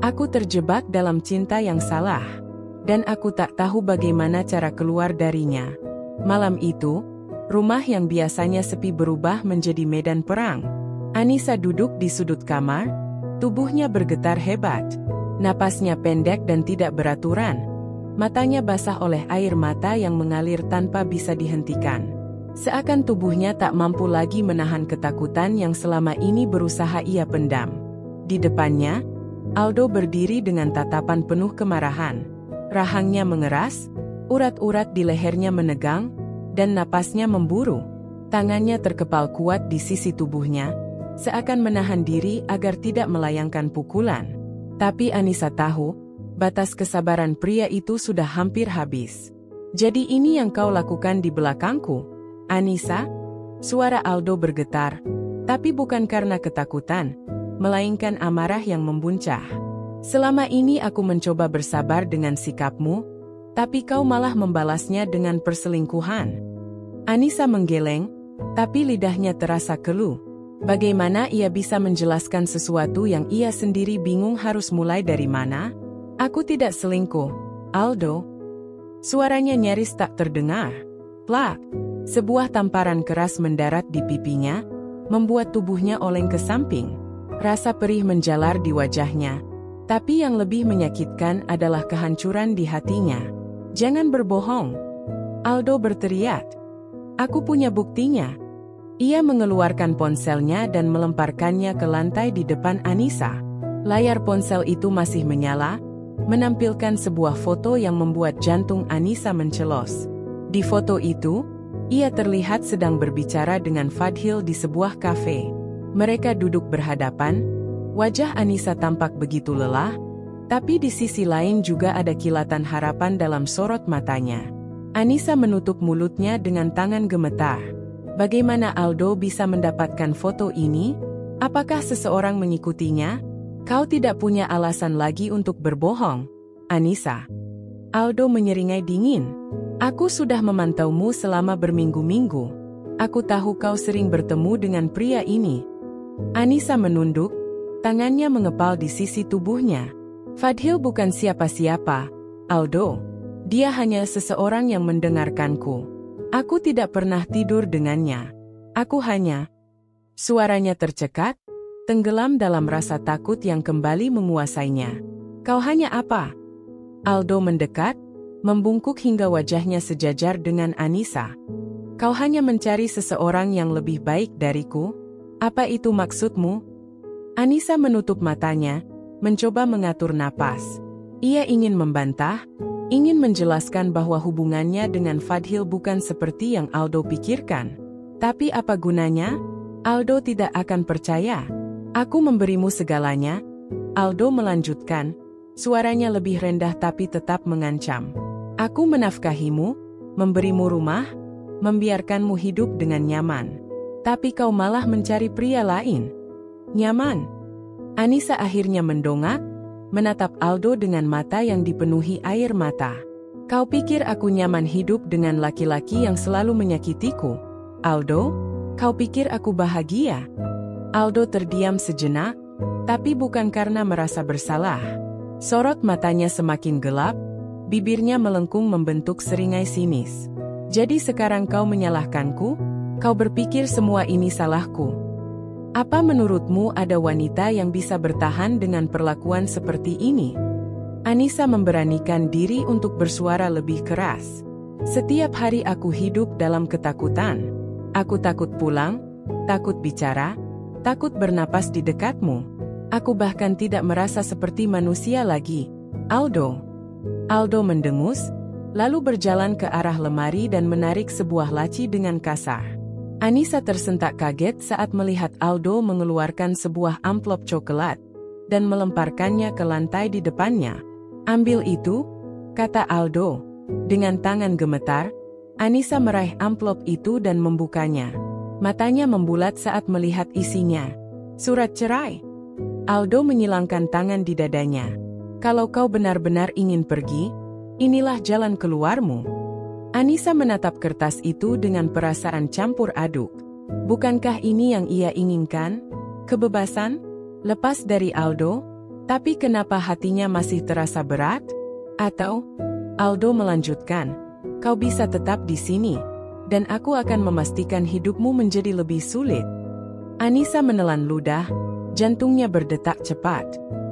S1: Aku terjebak dalam cinta yang salah. dan aku tak tahu bagaimana cara keluar darinya. Malam itu, rumah yang biasanya sepi berubah menjadi medan perang. Anissa duduk di sudut kamar, tubuhnya bergetar hebat. Napasnya pendek dan tidak beraturan. Matanya basah oleh air mata yang mengalir tanpa bisa dihentikan. Seakan tubuhnya tak mampu lagi menahan ketakutan yang selama ini berusaha ia pendam. Di depannya, Aldo berdiri dengan tatapan penuh kemarahan. Rahangnya mengeras, urat-urat di lehernya menegang, dan napasnya memburu. Tangannya terkepal kuat di sisi tubuhnya, seakan menahan diri agar tidak melayangkan pukulan. Tapi Anissa tahu, batas kesabaran pria itu sudah hampir habis. "Jadi ini yang kau lakukan di belakangku, Anissa?" Suara Aldo bergetar, tapi bukan karena ketakutan, melainkan amarah yang membuncah. "Selama ini aku mencoba bersabar dengan sikapmu, tapi kau malah membalasnya dengan perselingkuhan." Anissa menggeleng, tapi lidahnya terasa keluh. Bagaimana ia bisa menjelaskan sesuatu yang ia sendiri bingung harus mulai dari mana? "Aku tidak selingkuh, Aldo." Suaranya nyaris tak terdengar. Plak! Sebuah tamparan keras mendarat di pipinya, membuat tubuhnya oleng ke samping. Rasa perih menjalar di wajahnya, tapi yang lebih menyakitkan adalah kehancuran di hatinya. "Jangan berbohong!" Aldo berteriak. "Aku punya buktinya." Ia mengeluarkan ponselnya dan melemparkannya ke lantai di depan Anissa. Layar ponsel itu masih menyala, menampilkan sebuah foto yang membuat jantung Anissa mencelos. Di foto itu, ia terlihat sedang berbicara dengan Fadhil di sebuah kafe. Mereka duduk berhadapan, wajah Anissa tampak begitu lelah, tapi di sisi lain juga ada kilatan harapan dalam sorot matanya. Anissa menutup mulutnya dengan tangan gemetar. Bagaimana Aldo bisa mendapatkan foto ini? Apakah seseorang mengikutinya? "Kau tidak punya alasan lagi untuk berbohong, Anissa." Aldo menyeringai dingin. "Aku sudah memantaumu selama berminggu-minggu. Aku tahu kau sering bertemu dengan pria ini." Anissa menunduk, tangannya mengepal di sisi tubuhnya. "Fadhil bukan siapa-siapa, Aldo. Dia hanya seseorang yang mendengarkanku. Aku tidak pernah tidur dengannya. Aku hanya..." Suaranya tercekat, tenggelam dalam rasa takut yang kembali menguasainya. "Kau hanya apa?" Aldo mendekat, membungkuk hingga wajahnya sejajar dengan Anissa. "Kau hanya mencari seseorang yang lebih baik dariku? Apa itu maksudmu?" Anissa menutup matanya, mencoba mengatur napas. Ia ingin membantah, ingin menjelaskan bahwa hubungannya dengan Fadhil bukan seperti yang Aldo pikirkan. Tapi apa gunanya? Aldo tidak akan percaya. "Aku memberimu segalanya," Aldo melanjutkan, suaranya lebih rendah tapi tetap mengancam. "Aku menafkahimu, memberimu rumah, membiarkanmu hidup dengan nyaman. Tapi kau malah mencari pria lain." "Nyaman?" Anissa akhirnya mendongak, menatap Aldo dengan mata yang dipenuhi air mata. "Kau pikir aku nyaman hidup dengan laki-laki yang selalu menyakitiku, Aldo? Kau pikir aku bahagia?" Aldo terdiam sejenak, tapi bukan karena merasa bersalah. Sorot matanya semakin gelap, bibirnya melengkung membentuk seringai sinis. "Jadi sekarang kau menyalahkanku? Kau berpikir semua ini salahku? Apa menurutmu ada wanita yang bisa bertahan dengan perlakuan seperti ini?" Anissa memberanikan diri untuk bersuara lebih keras. "Setiap hari aku hidup dalam ketakutan. Aku takut pulang, takut bicara, takut bernapas di dekatmu. Aku bahkan tidak merasa seperti manusia lagi, Aldo." Aldo mendengus, lalu berjalan ke arah lemari dan menarik sebuah laci dengan kasar. Anissa tersentak kaget saat melihat Aldo mengeluarkan sebuah amplop coklat dan melemparkannya ke lantai di depannya. "Ambil itu," kata Aldo. Dengan tangan gemetar, Anissa meraih amplop itu dan membukanya. Matanya membulat saat melihat isinya. "Surat cerai." Aldo menyilangkan tangan di dadanya. "Kalau kau benar-benar ingin pergi, inilah jalan keluarmu." Anissa menatap kertas itu dengan perasaan campur aduk. Bukankah ini yang ia inginkan? Kebebasan? Lepas dari Aldo? Tapi kenapa hatinya masih terasa berat? Atau Aldo melanjutkan, kau bisa tetap di sini, dan aku akan memastikan hidupmu menjadi lebih sulit. Anissa menelan ludah, jantungnya berdetak cepat.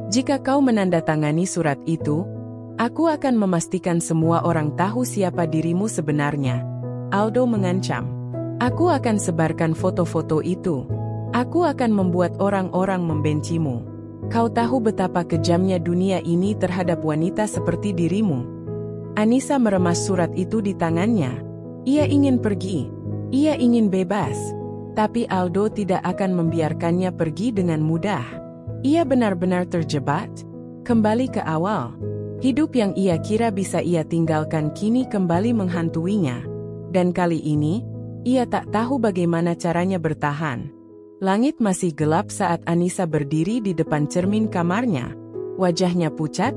S1: Jika kau menandatangani surat itu, aku akan memastikan semua orang tahu siapa dirimu sebenarnya. Aldo mengancam. Aku akan sebarkan foto-foto itu. Aku akan membuat orang-orang membencimu. Kau tahu betapa kejamnya dunia ini terhadap wanita seperti dirimu. Anissa meremas surat itu di tangannya. Ia ingin pergi. Ia ingin bebas. Tapi Aldo tidak akan membiarkannya pergi dengan mudah. Ia benar-benar terjebak. Kembali ke awal. Hidup yang ia kira bisa ia tinggalkan kini kembali menghantuinya. Dan kali ini, ia tak tahu bagaimana caranya bertahan. Langit masih gelap saat Anissa berdiri di depan cermin kamarnya. Wajahnya pucat,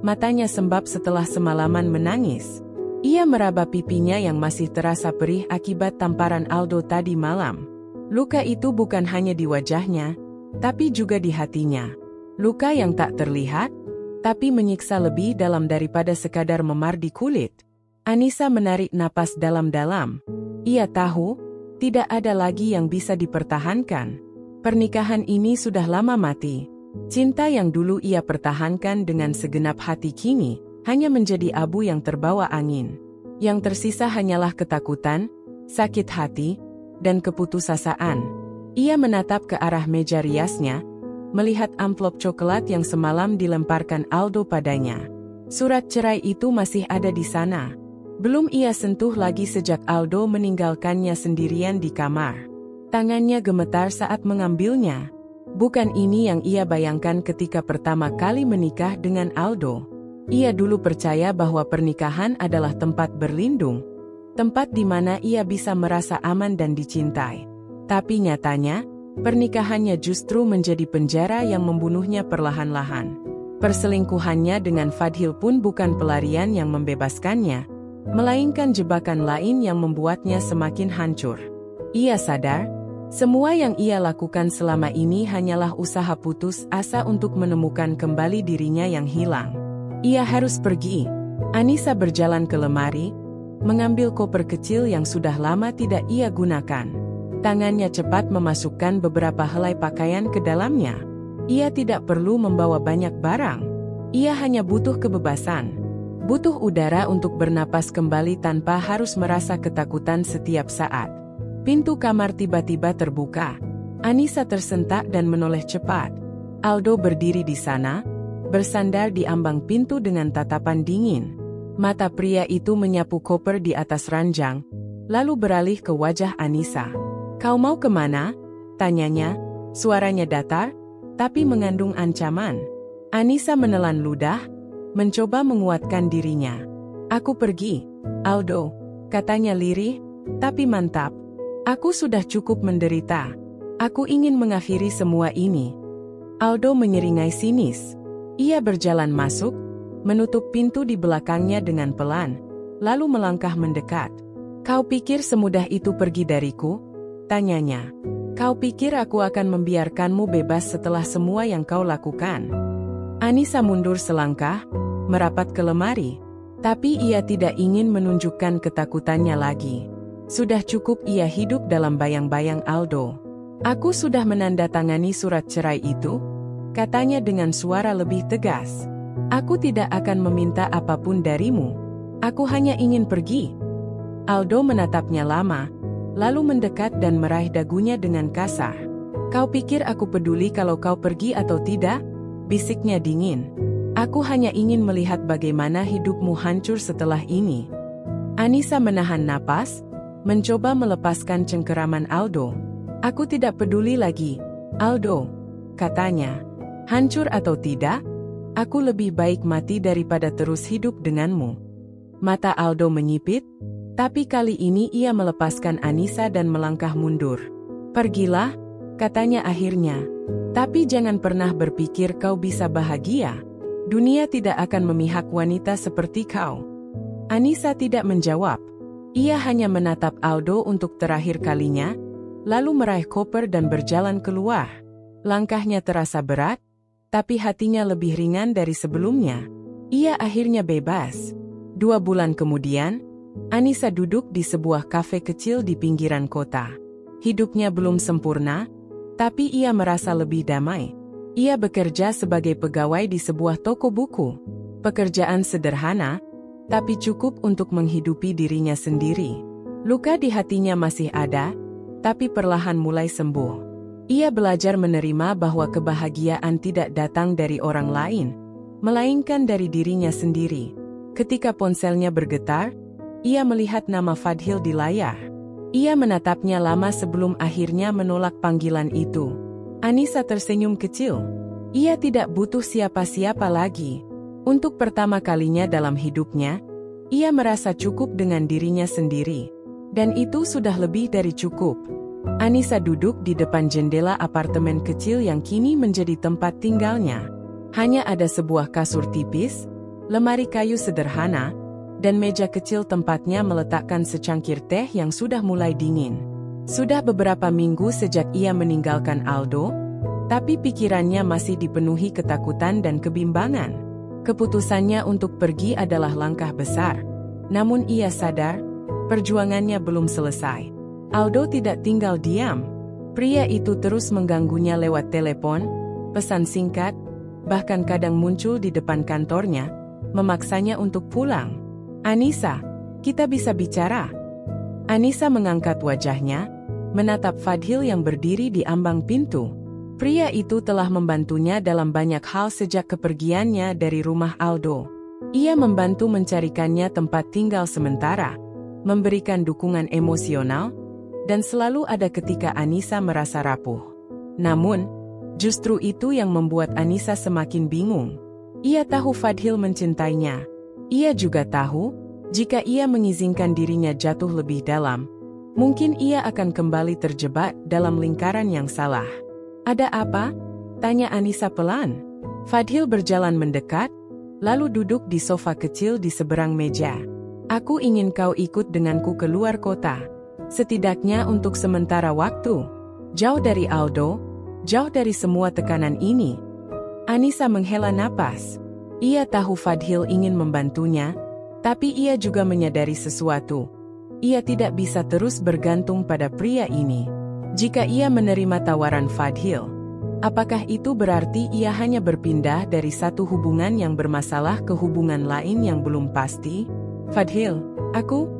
S1: matanya sembab setelah semalaman menangis. Ia meraba pipinya yang masih terasa perih akibat tamparan Aldo tadi malam. Luka itu bukan hanya di wajahnya, tapi juga di hatinya. Luka yang tak terlihat, tapi menyiksa lebih dalam daripada sekadar memar di kulit. Anissa menarik napas dalam-dalam. Ia tahu, tidak ada lagi yang bisa dipertahankan. Pernikahan ini sudah lama mati. Cinta yang dulu ia pertahankan dengan segenap hati kini, hanya menjadi abu yang terbawa angin. Yang tersisa hanyalah ketakutan, sakit hati, dan keputusasaan. Ia menatap ke arah meja riasnya, melihat amplop coklat yang semalam dilemparkan Aldo padanya. Surat cerai itu masih ada di sana. Belum ia sentuh lagi sejak Aldo meninggalkannya sendirian di kamar. Tangannya gemetar saat mengambilnya. Bukan ini yang ia bayangkan ketika pertama kali menikah dengan Aldo. Ia dulu percaya bahwa pernikahan adalah tempat berlindung. Tempat di mana ia bisa merasa aman dan dicintai. Tapi nyatanya, pernikahannya justru menjadi penjara yang membunuhnya perlahan-lahan. Perselingkuhannya dengan Fadhil pun bukan pelarian yang membebaskannya, melainkan jebakan lain yang membuatnya semakin hancur. Ia sadar, semua yang ia lakukan selama ini hanyalah usaha putus asa untuk menemukan kembali dirinya yang hilang. Ia harus pergi. Anissa berjalan ke lemari, mengambil koper kecil yang sudah lama tidak ia gunakan. Tangannya cepat memasukkan beberapa helai pakaian ke dalamnya. Ia tidak perlu membawa banyak barang. Ia hanya butuh kebebasan. Butuh udara untuk bernapas kembali tanpa harus merasa ketakutan setiap saat. Pintu kamar tiba-tiba terbuka. Anissa tersentak dan menoleh cepat. Aldo berdiri di sana, bersandar di ambang pintu dengan tatapan dingin. Mata pria itu menyapu koper di atas ranjang, lalu beralih ke wajah Anissa. "Kau mau kemana?" tanyanya, suaranya datar, tapi mengandung ancaman. Anissa menelan ludah, mencoba menguatkan dirinya. "Aku pergi, Aldo," katanya lirih, tapi mantap. "Aku sudah cukup menderita. Aku ingin mengakhiri semua ini." Aldo menyeringai sinis. Ia berjalan masuk, menutup pintu di belakangnya dengan pelan, lalu melangkah mendekat. "Kau pikir semudah itu pergi dariku?" tanyanya. "Kau pikir aku akan membiarkanmu bebas setelah semua yang kau lakukan?" Anissa mundur selangkah, merapat ke lemari. Tapi ia tidak ingin menunjukkan ketakutannya lagi. Sudah cukup ia hidup dalam bayang-bayang Aldo. "Aku sudah menandatangani surat cerai itu," katanya dengan suara lebih tegas. "Aku tidak akan meminta apapun darimu. Aku hanya ingin pergi." Aldo menatapnya lama, lalu mendekat dan meraih dagunya dengan kasar. "Kau pikir aku peduli kalau kau pergi atau tidak?" bisiknya dingin. "Aku hanya ingin melihat bagaimana hidupmu hancur setelah ini." Anissa menahan napas, mencoba melepaskan cengkeraman Aldo. "Aku tidak peduli lagi, Aldo," katanya. "Hancur atau tidak, aku lebih baik mati daripada terus hidup denganmu." Mata Aldo menyipit, tapi kali ini ia melepaskan Anissa dan melangkah mundur. "Pergilah," katanya akhirnya. "Tapi jangan pernah berpikir kau bisa bahagia. Dunia tidak akan memihak wanita seperti kau." Anissa tidak menjawab. Ia hanya menatap Aldo untuk terakhir kalinya, lalu meraih koper dan berjalan keluar. Langkahnya terasa berat, tapi hatinya lebih ringan dari sebelumnya. Ia akhirnya bebas. 2 bulan kemudian, Anissa duduk di sebuah kafe kecil di pinggiran kota. Hidupnya belum sempurna, tapi ia merasa lebih damai. Ia bekerja sebagai pegawai di sebuah toko buku. Pekerjaan sederhana, tapi cukup untuk menghidupi dirinya sendiri. Luka di hatinya masih ada, tapi perlahan mulai sembuh. Ia belajar menerima bahwa kebahagiaan tidak datang dari orang lain, melainkan dari dirinya sendiri. Ketika ponselnya bergetar, ia melihat nama Fadhil di layar. Ia menatapnya lama sebelum akhirnya menolak panggilan itu. Anissa tersenyum kecil. Ia tidak butuh siapa-siapa lagi. Untuk pertama kalinya dalam hidupnya, ia merasa cukup dengan dirinya sendiri. Dan itu sudah lebih dari cukup. Anissa duduk di depan jendela apartemen kecil yang kini menjadi tempat tinggalnya. Hanya ada sebuah kasur tipis, lemari kayu sederhana, dan meja kecil tempatnya meletakkan secangkir teh yang sudah mulai dingin. Sudah beberapa minggu sejak ia meninggalkan Aldo, tapi pikirannya masih dipenuhi ketakutan dan kebimbangan. Keputusannya untuk pergi adalah langkah besar, namun ia sadar, perjuangannya belum selesai. Aldo tidak tinggal diam. Pria itu terus mengganggunya lewat telepon, pesan singkat, bahkan kadang muncul di depan kantornya, memaksanya untuk pulang. "Anissa, kita bisa bicara." Anissa mengangkat wajahnya, menatap Fadhil yang berdiri di ambang pintu. Pria itu telah membantunya dalam banyak hal sejak kepergiannya dari rumah Aldo. Ia membantu mencarikannya tempat tinggal sementara, memberikan dukungan emosional, dan selalu ada ketika Anissa merasa rapuh. Namun, justru itu yang membuat Anissa semakin bingung. Ia tahu Fadhil mencintainya. Ia juga tahu, jika ia mengizinkan dirinya jatuh lebih dalam, mungkin ia akan kembali terjebak dalam lingkaran yang salah. "Ada apa?" tanya Anissa pelan. Fadhil berjalan mendekat, lalu duduk di sofa kecil di seberang meja. "Aku ingin kau ikut denganku keluar kota. Setidaknya untuk sementara waktu. Jauh dari Aldo, jauh dari semua tekanan ini." Anissa menghela napas. Ia tahu Fadhil ingin membantunya, tapi ia juga menyadari sesuatu. Ia tidak bisa terus bergantung pada pria ini. Jika ia menerima tawaran Fadhil, apakah itu berarti ia hanya berpindah dari satu hubungan yang bermasalah ke hubungan lain yang belum pasti? "Fadhil, aku..."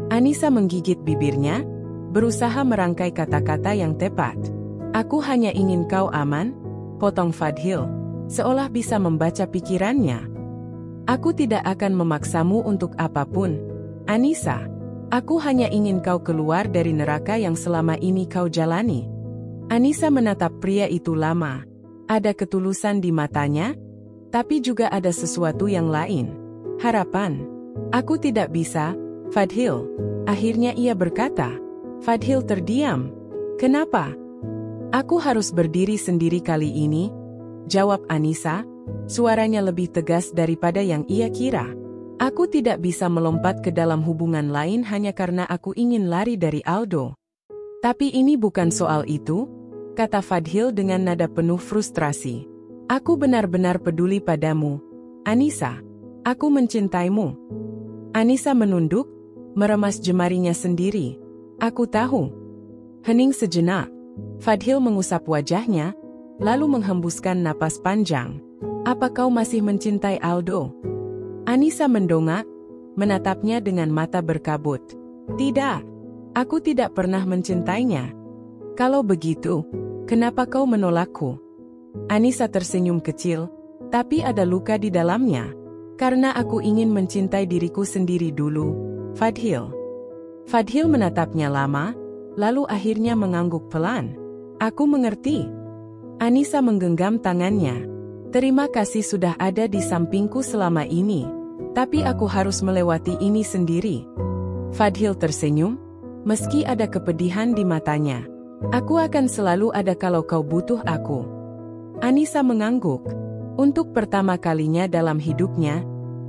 S1: Anissa menggigit bibirnya, berusaha merangkai kata-kata yang tepat. "Aku hanya ingin kau aman," potong Fadhil, seolah bisa membaca pikirannya. "Aku tidak akan memaksamu untuk apapun, Anissa. Aku hanya ingin kau keluar dari neraka yang selama ini kau jalani." Anissa menatap pria itu lama. Ada ketulusan di matanya, tapi juga ada sesuatu yang lain. Harapan. "Aku tidak bisa, Fadhil," akhirnya ia berkata. Fadhil terdiam. "Kenapa?" "Aku harus berdiri sendiri kali ini," jawab Anissa, suaranya lebih tegas daripada yang ia kira. "Aku tidak bisa melompat ke dalam hubungan lain hanya karena aku ingin lari dari Aldo." "Tapi ini bukan soal itu," kata Fadhil dengan nada penuh frustrasi. "Aku benar-benar peduli padamu, Anissa. Aku mencintaimu." Anissa menunduk, meremas jemarinya sendiri. "Aku tahu." Hening sejenak. Fadhil mengusap wajahnya, lalu menghembuskan napas panjang. "Apa kau masih mencintai Aldo?" Anissa mendongak, menatapnya dengan mata berkabut. "Tidak, aku tidak pernah mencintainya." "Kalau begitu, kenapa kau menolakku?" Anissa tersenyum kecil, tapi ada luka di dalamnya. "Karena aku ingin mencintai diriku sendiri dulu, Fadhil." Fadhil menatapnya lama, lalu akhirnya mengangguk pelan. "Aku mengerti." Anissa menggenggam tangannya. "Terima kasih sudah ada di sampingku selama ini. Tapi aku harus melewati ini sendiri." Fadhil tersenyum, meski ada kepedihan di matanya. "Aku akan selalu ada kalau kau butuh aku." Anissa mengangguk. Untuk pertama kalinya dalam hidupnya,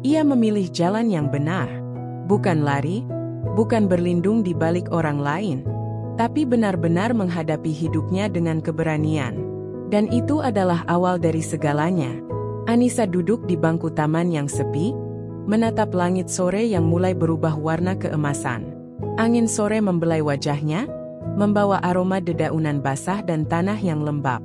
S1: ia memilih jalan yang benar. Bukan lari, bukan berlindung di balik orang lain, tapi benar-benar menghadapi hidupnya dengan keberanian. Dan itu adalah awal dari segalanya. Anissa duduk di bangku taman yang sepi, menatap langit sore yang mulai berubah warna keemasan. Angin sore membelai wajahnya, membawa aroma dedaunan basah dan tanah yang lembab.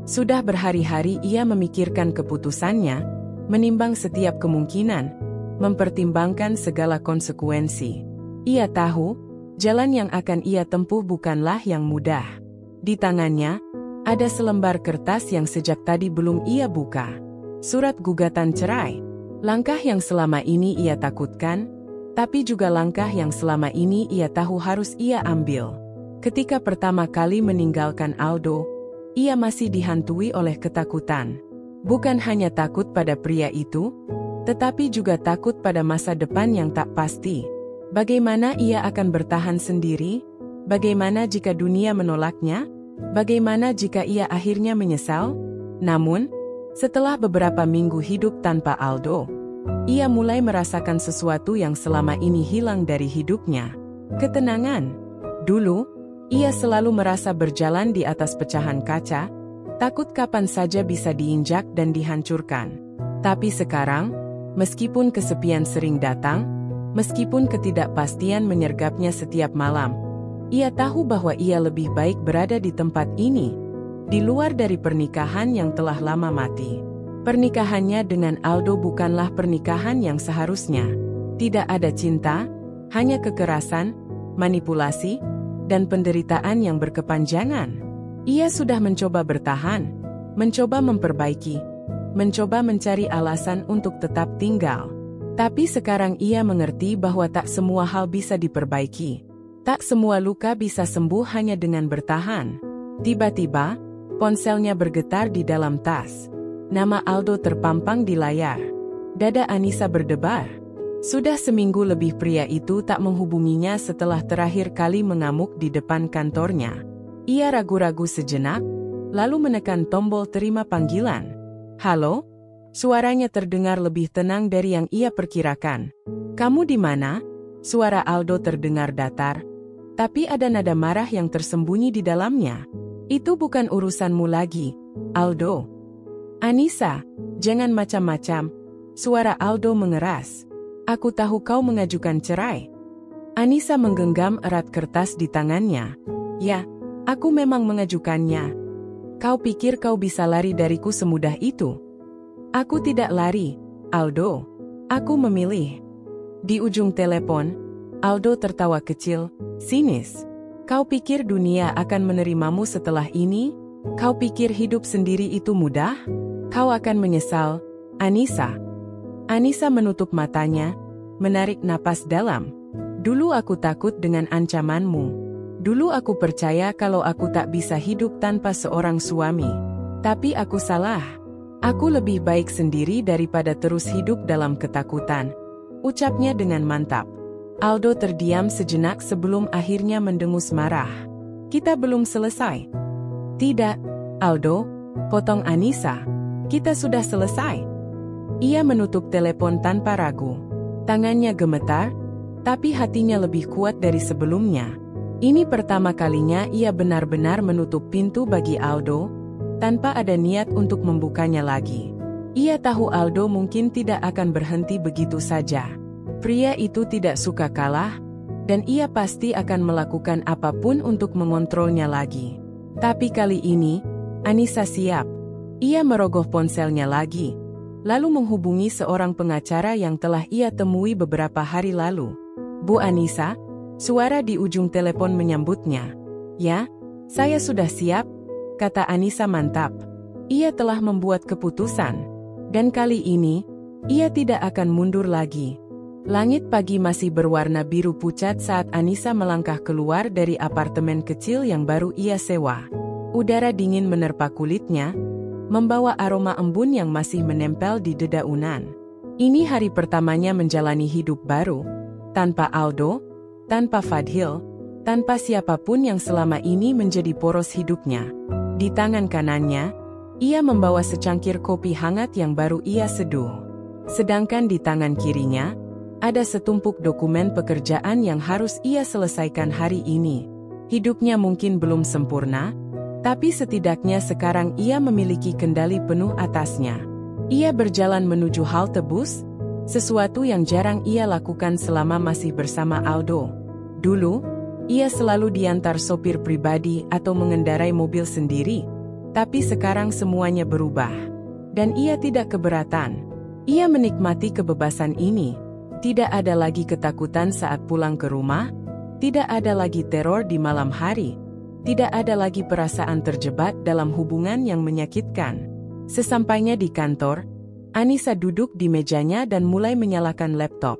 S1: Sudah berhari-hari ia memikirkan keputusannya, menimbang setiap kemungkinan, mempertimbangkan segala konsekuensi. Ia tahu, jalan yang akan ia tempuh bukanlah yang mudah. Di tangannya, ada selembar kertas yang sejak tadi belum ia buka. Surat gugatan cerai. Langkah yang selama ini ia takutkan, tapi juga langkah yang selama ini ia tahu harus ia ambil. Ketika pertama kali meninggalkan Aldo, ia masih dihantui oleh ketakutan. Bukan hanya takut pada pria itu, tetapi juga takut pada masa depan yang tak pasti. Bagaimana ia akan bertahan sendiri? Bagaimana jika dunia menolaknya? Bagaimana jika ia akhirnya menyesal? Namun, setelah beberapa minggu hidup tanpa Aldo, ia mulai merasakan sesuatu yang selama ini hilang dari hidupnya. Ketenangan. Dulu, ia selalu merasa berjalan di atas pecahan kaca, takut kapan saja bisa diinjak dan dihancurkan. Tapi sekarang, meskipun kesepian sering datang, meskipun ketidakpastian menyergapnya setiap malam, ia tahu bahwa ia lebih baik berada di tempat ini, di luar dari pernikahan yang telah lama mati. Pernikahannya dengan Aldo bukanlah pernikahan yang seharusnya. Tidak ada cinta, hanya kekerasan, manipulasi, dan penderitaan yang berkepanjangan. Ia sudah mencoba bertahan, mencoba memperbaiki, mencoba mencari alasan untuk tetap tinggal. Tapi sekarang ia mengerti bahwa tak semua hal bisa diperbaiki. Tak semua luka bisa sembuh hanya dengan bertahan. Tiba-tiba, ponselnya bergetar di dalam tas. Nama Aldo terpampang di layar. Dada Anissa berdebar. Sudah seminggu lebih pria itu tak menghubunginya setelah terakhir kali mengamuk di depan kantornya. Ia ragu-ragu sejenak, lalu menekan tombol terima panggilan. "Halo?" Suaranya terdengar lebih tenang dari yang ia perkirakan. "Kamu di mana?" Suara Aldo terdengar datar, tapi ada nada marah yang tersembunyi di dalamnya. "Itu bukan urusanmu lagi, Aldo." "Anissa, jangan macam-macam." Suara Aldo mengeras. "Aku tahu kau mengajukan cerai." Anissa menggenggam erat kertas di tangannya. "Ya, aku memang mengajukannya. Kau pikir kau bisa lari dariku semudah itu?" "Aku tidak lari, Aldo. Aku memilih." Di ujung telepon, Aldo tertawa kecil, sinis. "Kau pikir dunia akan menerimamu setelah ini? Kau pikir hidup sendiri itu mudah? Kau akan menyesal, Anissa." Anissa menutup matanya, menarik napas dalam. "Dulu aku takut dengan ancamanmu. Dulu aku percaya kalau aku tak bisa hidup tanpa seorang suami. Tapi aku salah. Aku lebih baik sendiri daripada terus hidup dalam ketakutan." Ucapnya dengan mantap. Aldo terdiam sejenak sebelum akhirnya mendengus marah. "Kita belum selesai." "Tidak, Aldo," potong Anissa. "Kita sudah selesai." Ia menutup telepon tanpa ragu. Tangannya gemetar, tapi hatinya lebih kuat dari sebelumnya. Ini pertama kalinya ia benar-benar menutup pintu bagi Aldo, tanpa ada niat untuk membukanya lagi. Ia tahu Aldo mungkin tidak akan berhenti begitu saja. Pria itu tidak suka kalah, dan ia pasti akan melakukan apapun untuk mengontrolnya lagi. Tapi kali ini, Anissa siap. Ia merogoh ponselnya lagi, lalu menghubungi seorang pengacara yang telah ia temui beberapa hari lalu. "Bu Anissa," suara di ujung telepon menyambutnya. "Ya, saya sudah siap," kata Anissa mantap. Ia telah membuat keputusan. Dan kali ini, ia tidak akan mundur lagi. Langit pagi masih berwarna biru pucat saat Anissa melangkah keluar dari apartemen kecil yang baru ia sewa. Udara dingin menerpa kulitnya, membawa aroma embun yang masih menempel di dedaunan. Ini hari pertamanya menjalani hidup baru, tanpa Aldo, tanpa Fadhil, tanpa siapapun yang selama ini menjadi poros hidupnya. Di tangan kanannya, ia membawa secangkir kopi hangat yang baru ia seduh. Sedangkan di tangan kirinya, ada setumpuk dokumen pekerjaan yang harus ia selesaikan hari ini. Hidupnya mungkin belum sempurna, tapi setidaknya sekarang ia memiliki kendali penuh atasnya. Ia berjalan menuju halte bus, Sesuatu yang jarang ia lakukan selama masih bersama Aldo. Dulu, ia selalu diantar sopir pribadi atau mengendarai mobil sendiri. Tapi sekarang semuanya berubah. Dan ia tidak keberatan. Ia menikmati kebebasan ini. Tidak ada lagi ketakutan saat pulang ke rumah. Tidak ada lagi teror di malam hari. Tidak ada lagi perasaan terjebak dalam hubungan yang menyakitkan. Sesampainya di kantor, Anissa duduk di mejanya dan mulai menyalakan laptop.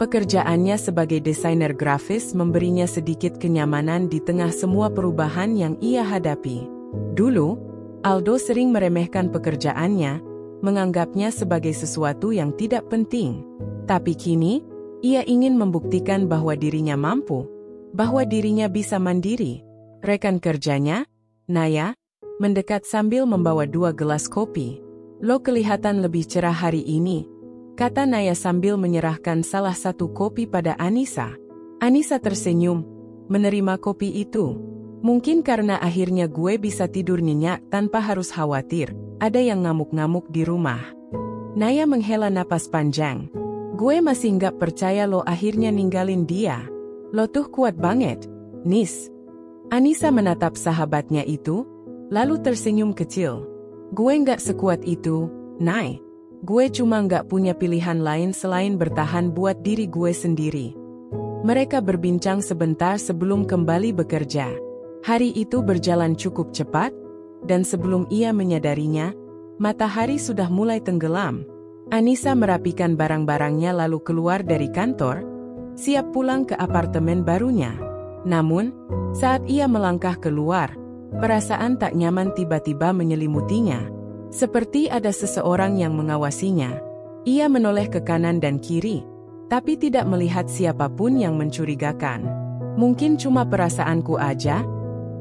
S1: Pekerjaannya sebagai desainer grafis memberinya sedikit kenyamanan di tengah semua perubahan yang ia hadapi. Dulu, Aldo sering meremehkan pekerjaannya, menganggapnya sebagai sesuatu yang tidak penting. Tapi kini, ia ingin membuktikan bahwa dirinya mampu, bahwa dirinya bisa mandiri. Rekan kerjanya, Naya, mendekat sambil membawa 2 gelas kopi. "Lo kelihatan lebih cerah hari ini," kata Naya sambil menyerahkan salah satu kopi pada Anissa. Anissa tersenyum, menerima kopi itu. "Mungkin karena akhirnya gue bisa tidur nyenyak tanpa harus khawatir ada yang ngamuk-ngamuk di rumah." Naya menghela napas panjang. "Gue masih nggak percaya lo akhirnya ninggalin dia. Lo tuh kuat banget, Nis." Anissa menatap sahabatnya itu, lalu tersenyum kecil. "Gue nggak sekuat itu, Nay. Gue cuma nggak punya pilihan lain selain bertahan buat diri gue sendiri." Mereka berbincang sebentar sebelum kembali bekerja. Hari itu berjalan cukup cepat, dan sebelum ia menyadarinya, matahari sudah mulai tenggelam. Anissa merapikan barang-barangnya lalu keluar dari kantor, siap pulang ke apartemen barunya. Namun, saat ia melangkah keluar, perasaan tak nyaman tiba-tiba menyelimutinya. Seperti ada seseorang yang mengawasinya. Ia menoleh ke kanan dan kiri, tapi tidak melihat siapapun yang mencurigakan. "Mungkin cuma perasaanku aja,"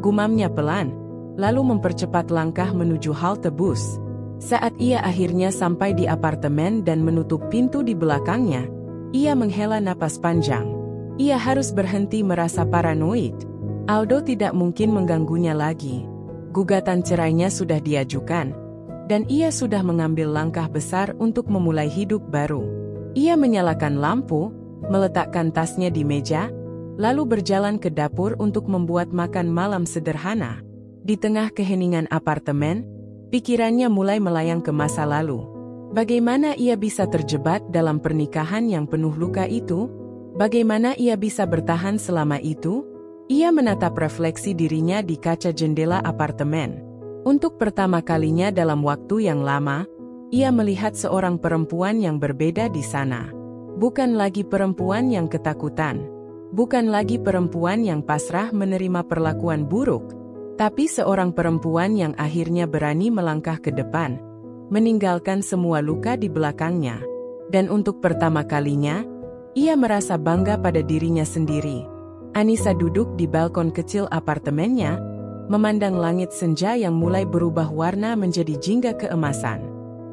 S1: gumamnya pelan, lalu mempercepat langkah menuju halte bus. Saat ia akhirnya sampai di apartemen dan menutup pintu di belakangnya, ia menghela napas panjang. Ia harus berhenti merasa paranoid. Aldo tidak mungkin mengganggunya lagi. Gugatan cerainya sudah diajukan, dan ia sudah mengambil langkah besar untuk memulai hidup baru. Ia menyalakan lampu, meletakkan tasnya di meja, lalu berjalan ke dapur untuk membuat makan malam sederhana. Di tengah keheningan apartemen, pikirannya mulai melayang ke masa lalu. Bagaimana ia bisa terjebak dalam pernikahan yang penuh luka itu? Bagaimana ia bisa bertahan selama itu? Ia menatap refleksi dirinya di kaca jendela apartemen. Untuk pertama kalinya dalam waktu yang lama, ia melihat seorang perempuan yang berbeda di sana. Bukan lagi perempuan yang ketakutan. Bukan lagi perempuan yang pasrah menerima perlakuan buruk. Tapi seorang perempuan yang akhirnya berani melangkah ke depan, meninggalkan semua luka di belakangnya. Dan untuk pertama kalinya, ia merasa bangga pada dirinya sendiri. Anissa duduk di balkon kecil apartemennya, memandang langit senja yang mulai berubah warna menjadi jingga keemasan.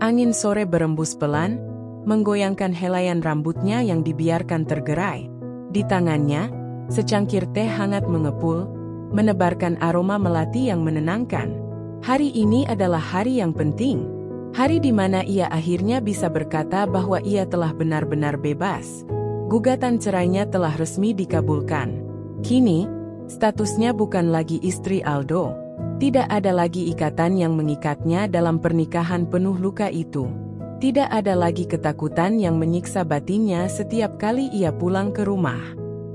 S1: Angin sore berembus pelan, menggoyangkan helaian rambutnya yang dibiarkan tergerai. Di tangannya, secangkir teh hangat mengepul, menebarkan aroma melati yang menenangkan. Hari ini adalah hari yang penting. Hari di mana ia akhirnya bisa berkata bahwa ia telah benar-benar bebas. Gugatan cerainya telah resmi dikabulkan. Kini, statusnya bukan lagi istri Aldo. Tidak ada lagi ikatan yang mengikatnya dalam pernikahan penuh luka itu. Tidak ada lagi ketakutan yang menyiksa batinnya setiap kali ia pulang ke rumah.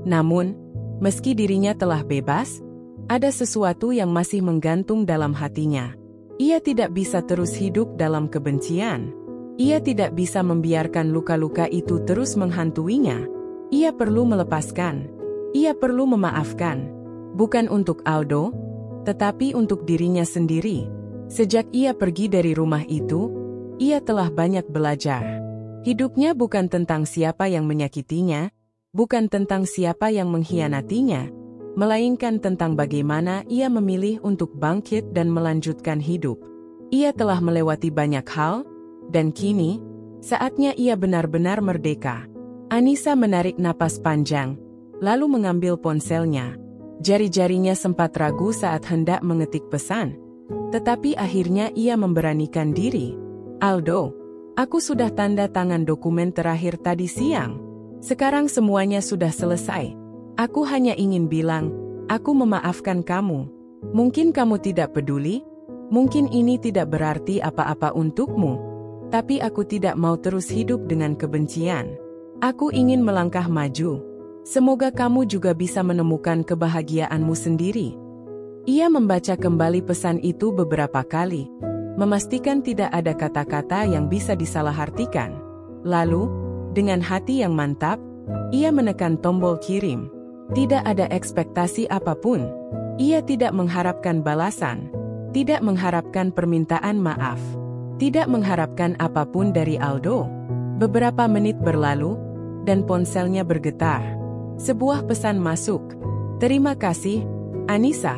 S1: Namun, meski dirinya telah bebas, ada sesuatu yang masih menggantung dalam hatinya. Ia tidak bisa terus hidup dalam kebencian. Ia tidak bisa membiarkan luka-luka itu terus menghantuinya. Ia perlu melepaskan. Ia perlu memaafkan. Bukan untuk Aldo, tetapi untuk dirinya sendiri. Sejak ia pergi dari rumah itu, ia telah banyak belajar. Hidupnya bukan tentang siapa yang menyakitinya, bukan tentang siapa yang mengkhianatinya, melainkan tentang bagaimana ia memilih untuk bangkit dan melanjutkan hidup. Ia telah melewati banyak hal, dan kini, saatnya ia benar-benar merdeka. Anissa menarik napas panjang, lalu mengambil ponselnya. Jari-jarinya sempat ragu saat hendak mengetik pesan, tetapi akhirnya ia memberanikan diri. "Aldo, Aku sudah tanda tangan dokumen terakhir tadi siang. Sekarang semuanya sudah selesai. Aku hanya ingin bilang, aku memaafkan kamu. Mungkin kamu tidak peduli, mungkin ini tidak berarti apa-apa untukmu, tapi aku tidak mau terus hidup dengan kebencian. Aku ingin melangkah maju. Semoga kamu juga bisa menemukan kebahagiaanmu sendiri. Ia membaca kembali pesan itu beberapa kali, memastikan tidak ada kata-kata yang bisa disalahartikan. Lalu, dengan hati yang mantap, ia menekan tombol kirim. Tidak ada ekspektasi apapun. Ia tidak mengharapkan balasan, tidak mengharapkan permintaan maaf, tidak mengharapkan apapun dari Aldo. Beberapa menit berlalu, dan ponselnya bergetar. Sebuah pesan masuk. Terima kasih, Anissa.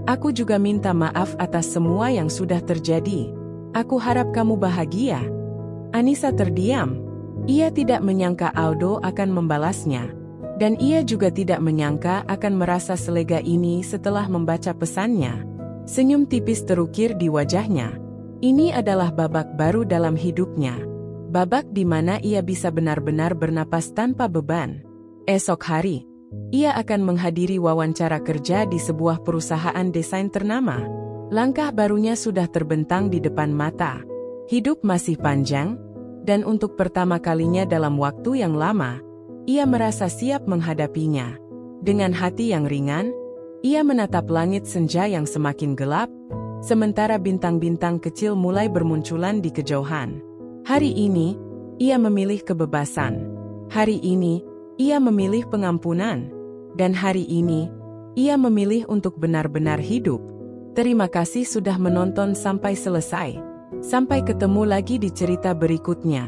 S1: Aku juga minta maaf atas semua yang sudah terjadi. Aku harap kamu bahagia. Anissa terdiam. Ia tidak menyangka Aldo akan membalasnya. Dan ia juga tidak menyangka akan merasa selega ini setelah membaca pesannya. Senyum tipis terukir di wajahnya. Ini adalah babak baru dalam hidupnya. Babak di mana ia bisa benar-benar bernapas tanpa beban. Esok hari, ia akan menghadiri wawancara kerja di sebuah perusahaan desain ternama. Langkah barunya sudah terbentang di depan mata. Hidup masih panjang, dan untuk pertama kalinya dalam waktu yang lama, ia merasa siap menghadapinya. Dengan hati yang ringan, ia menatap langit senja yang semakin gelap, sementara bintang-bintang kecil mulai bermunculan di kejauhan. Hari ini, ia memilih kebebasan. Hari ini, ia memilih pengampunan. Dan hari ini, ia memilih untuk benar-benar hidup. Terima kasih sudah menonton sampai selesai. Sampai ketemu lagi di cerita berikutnya.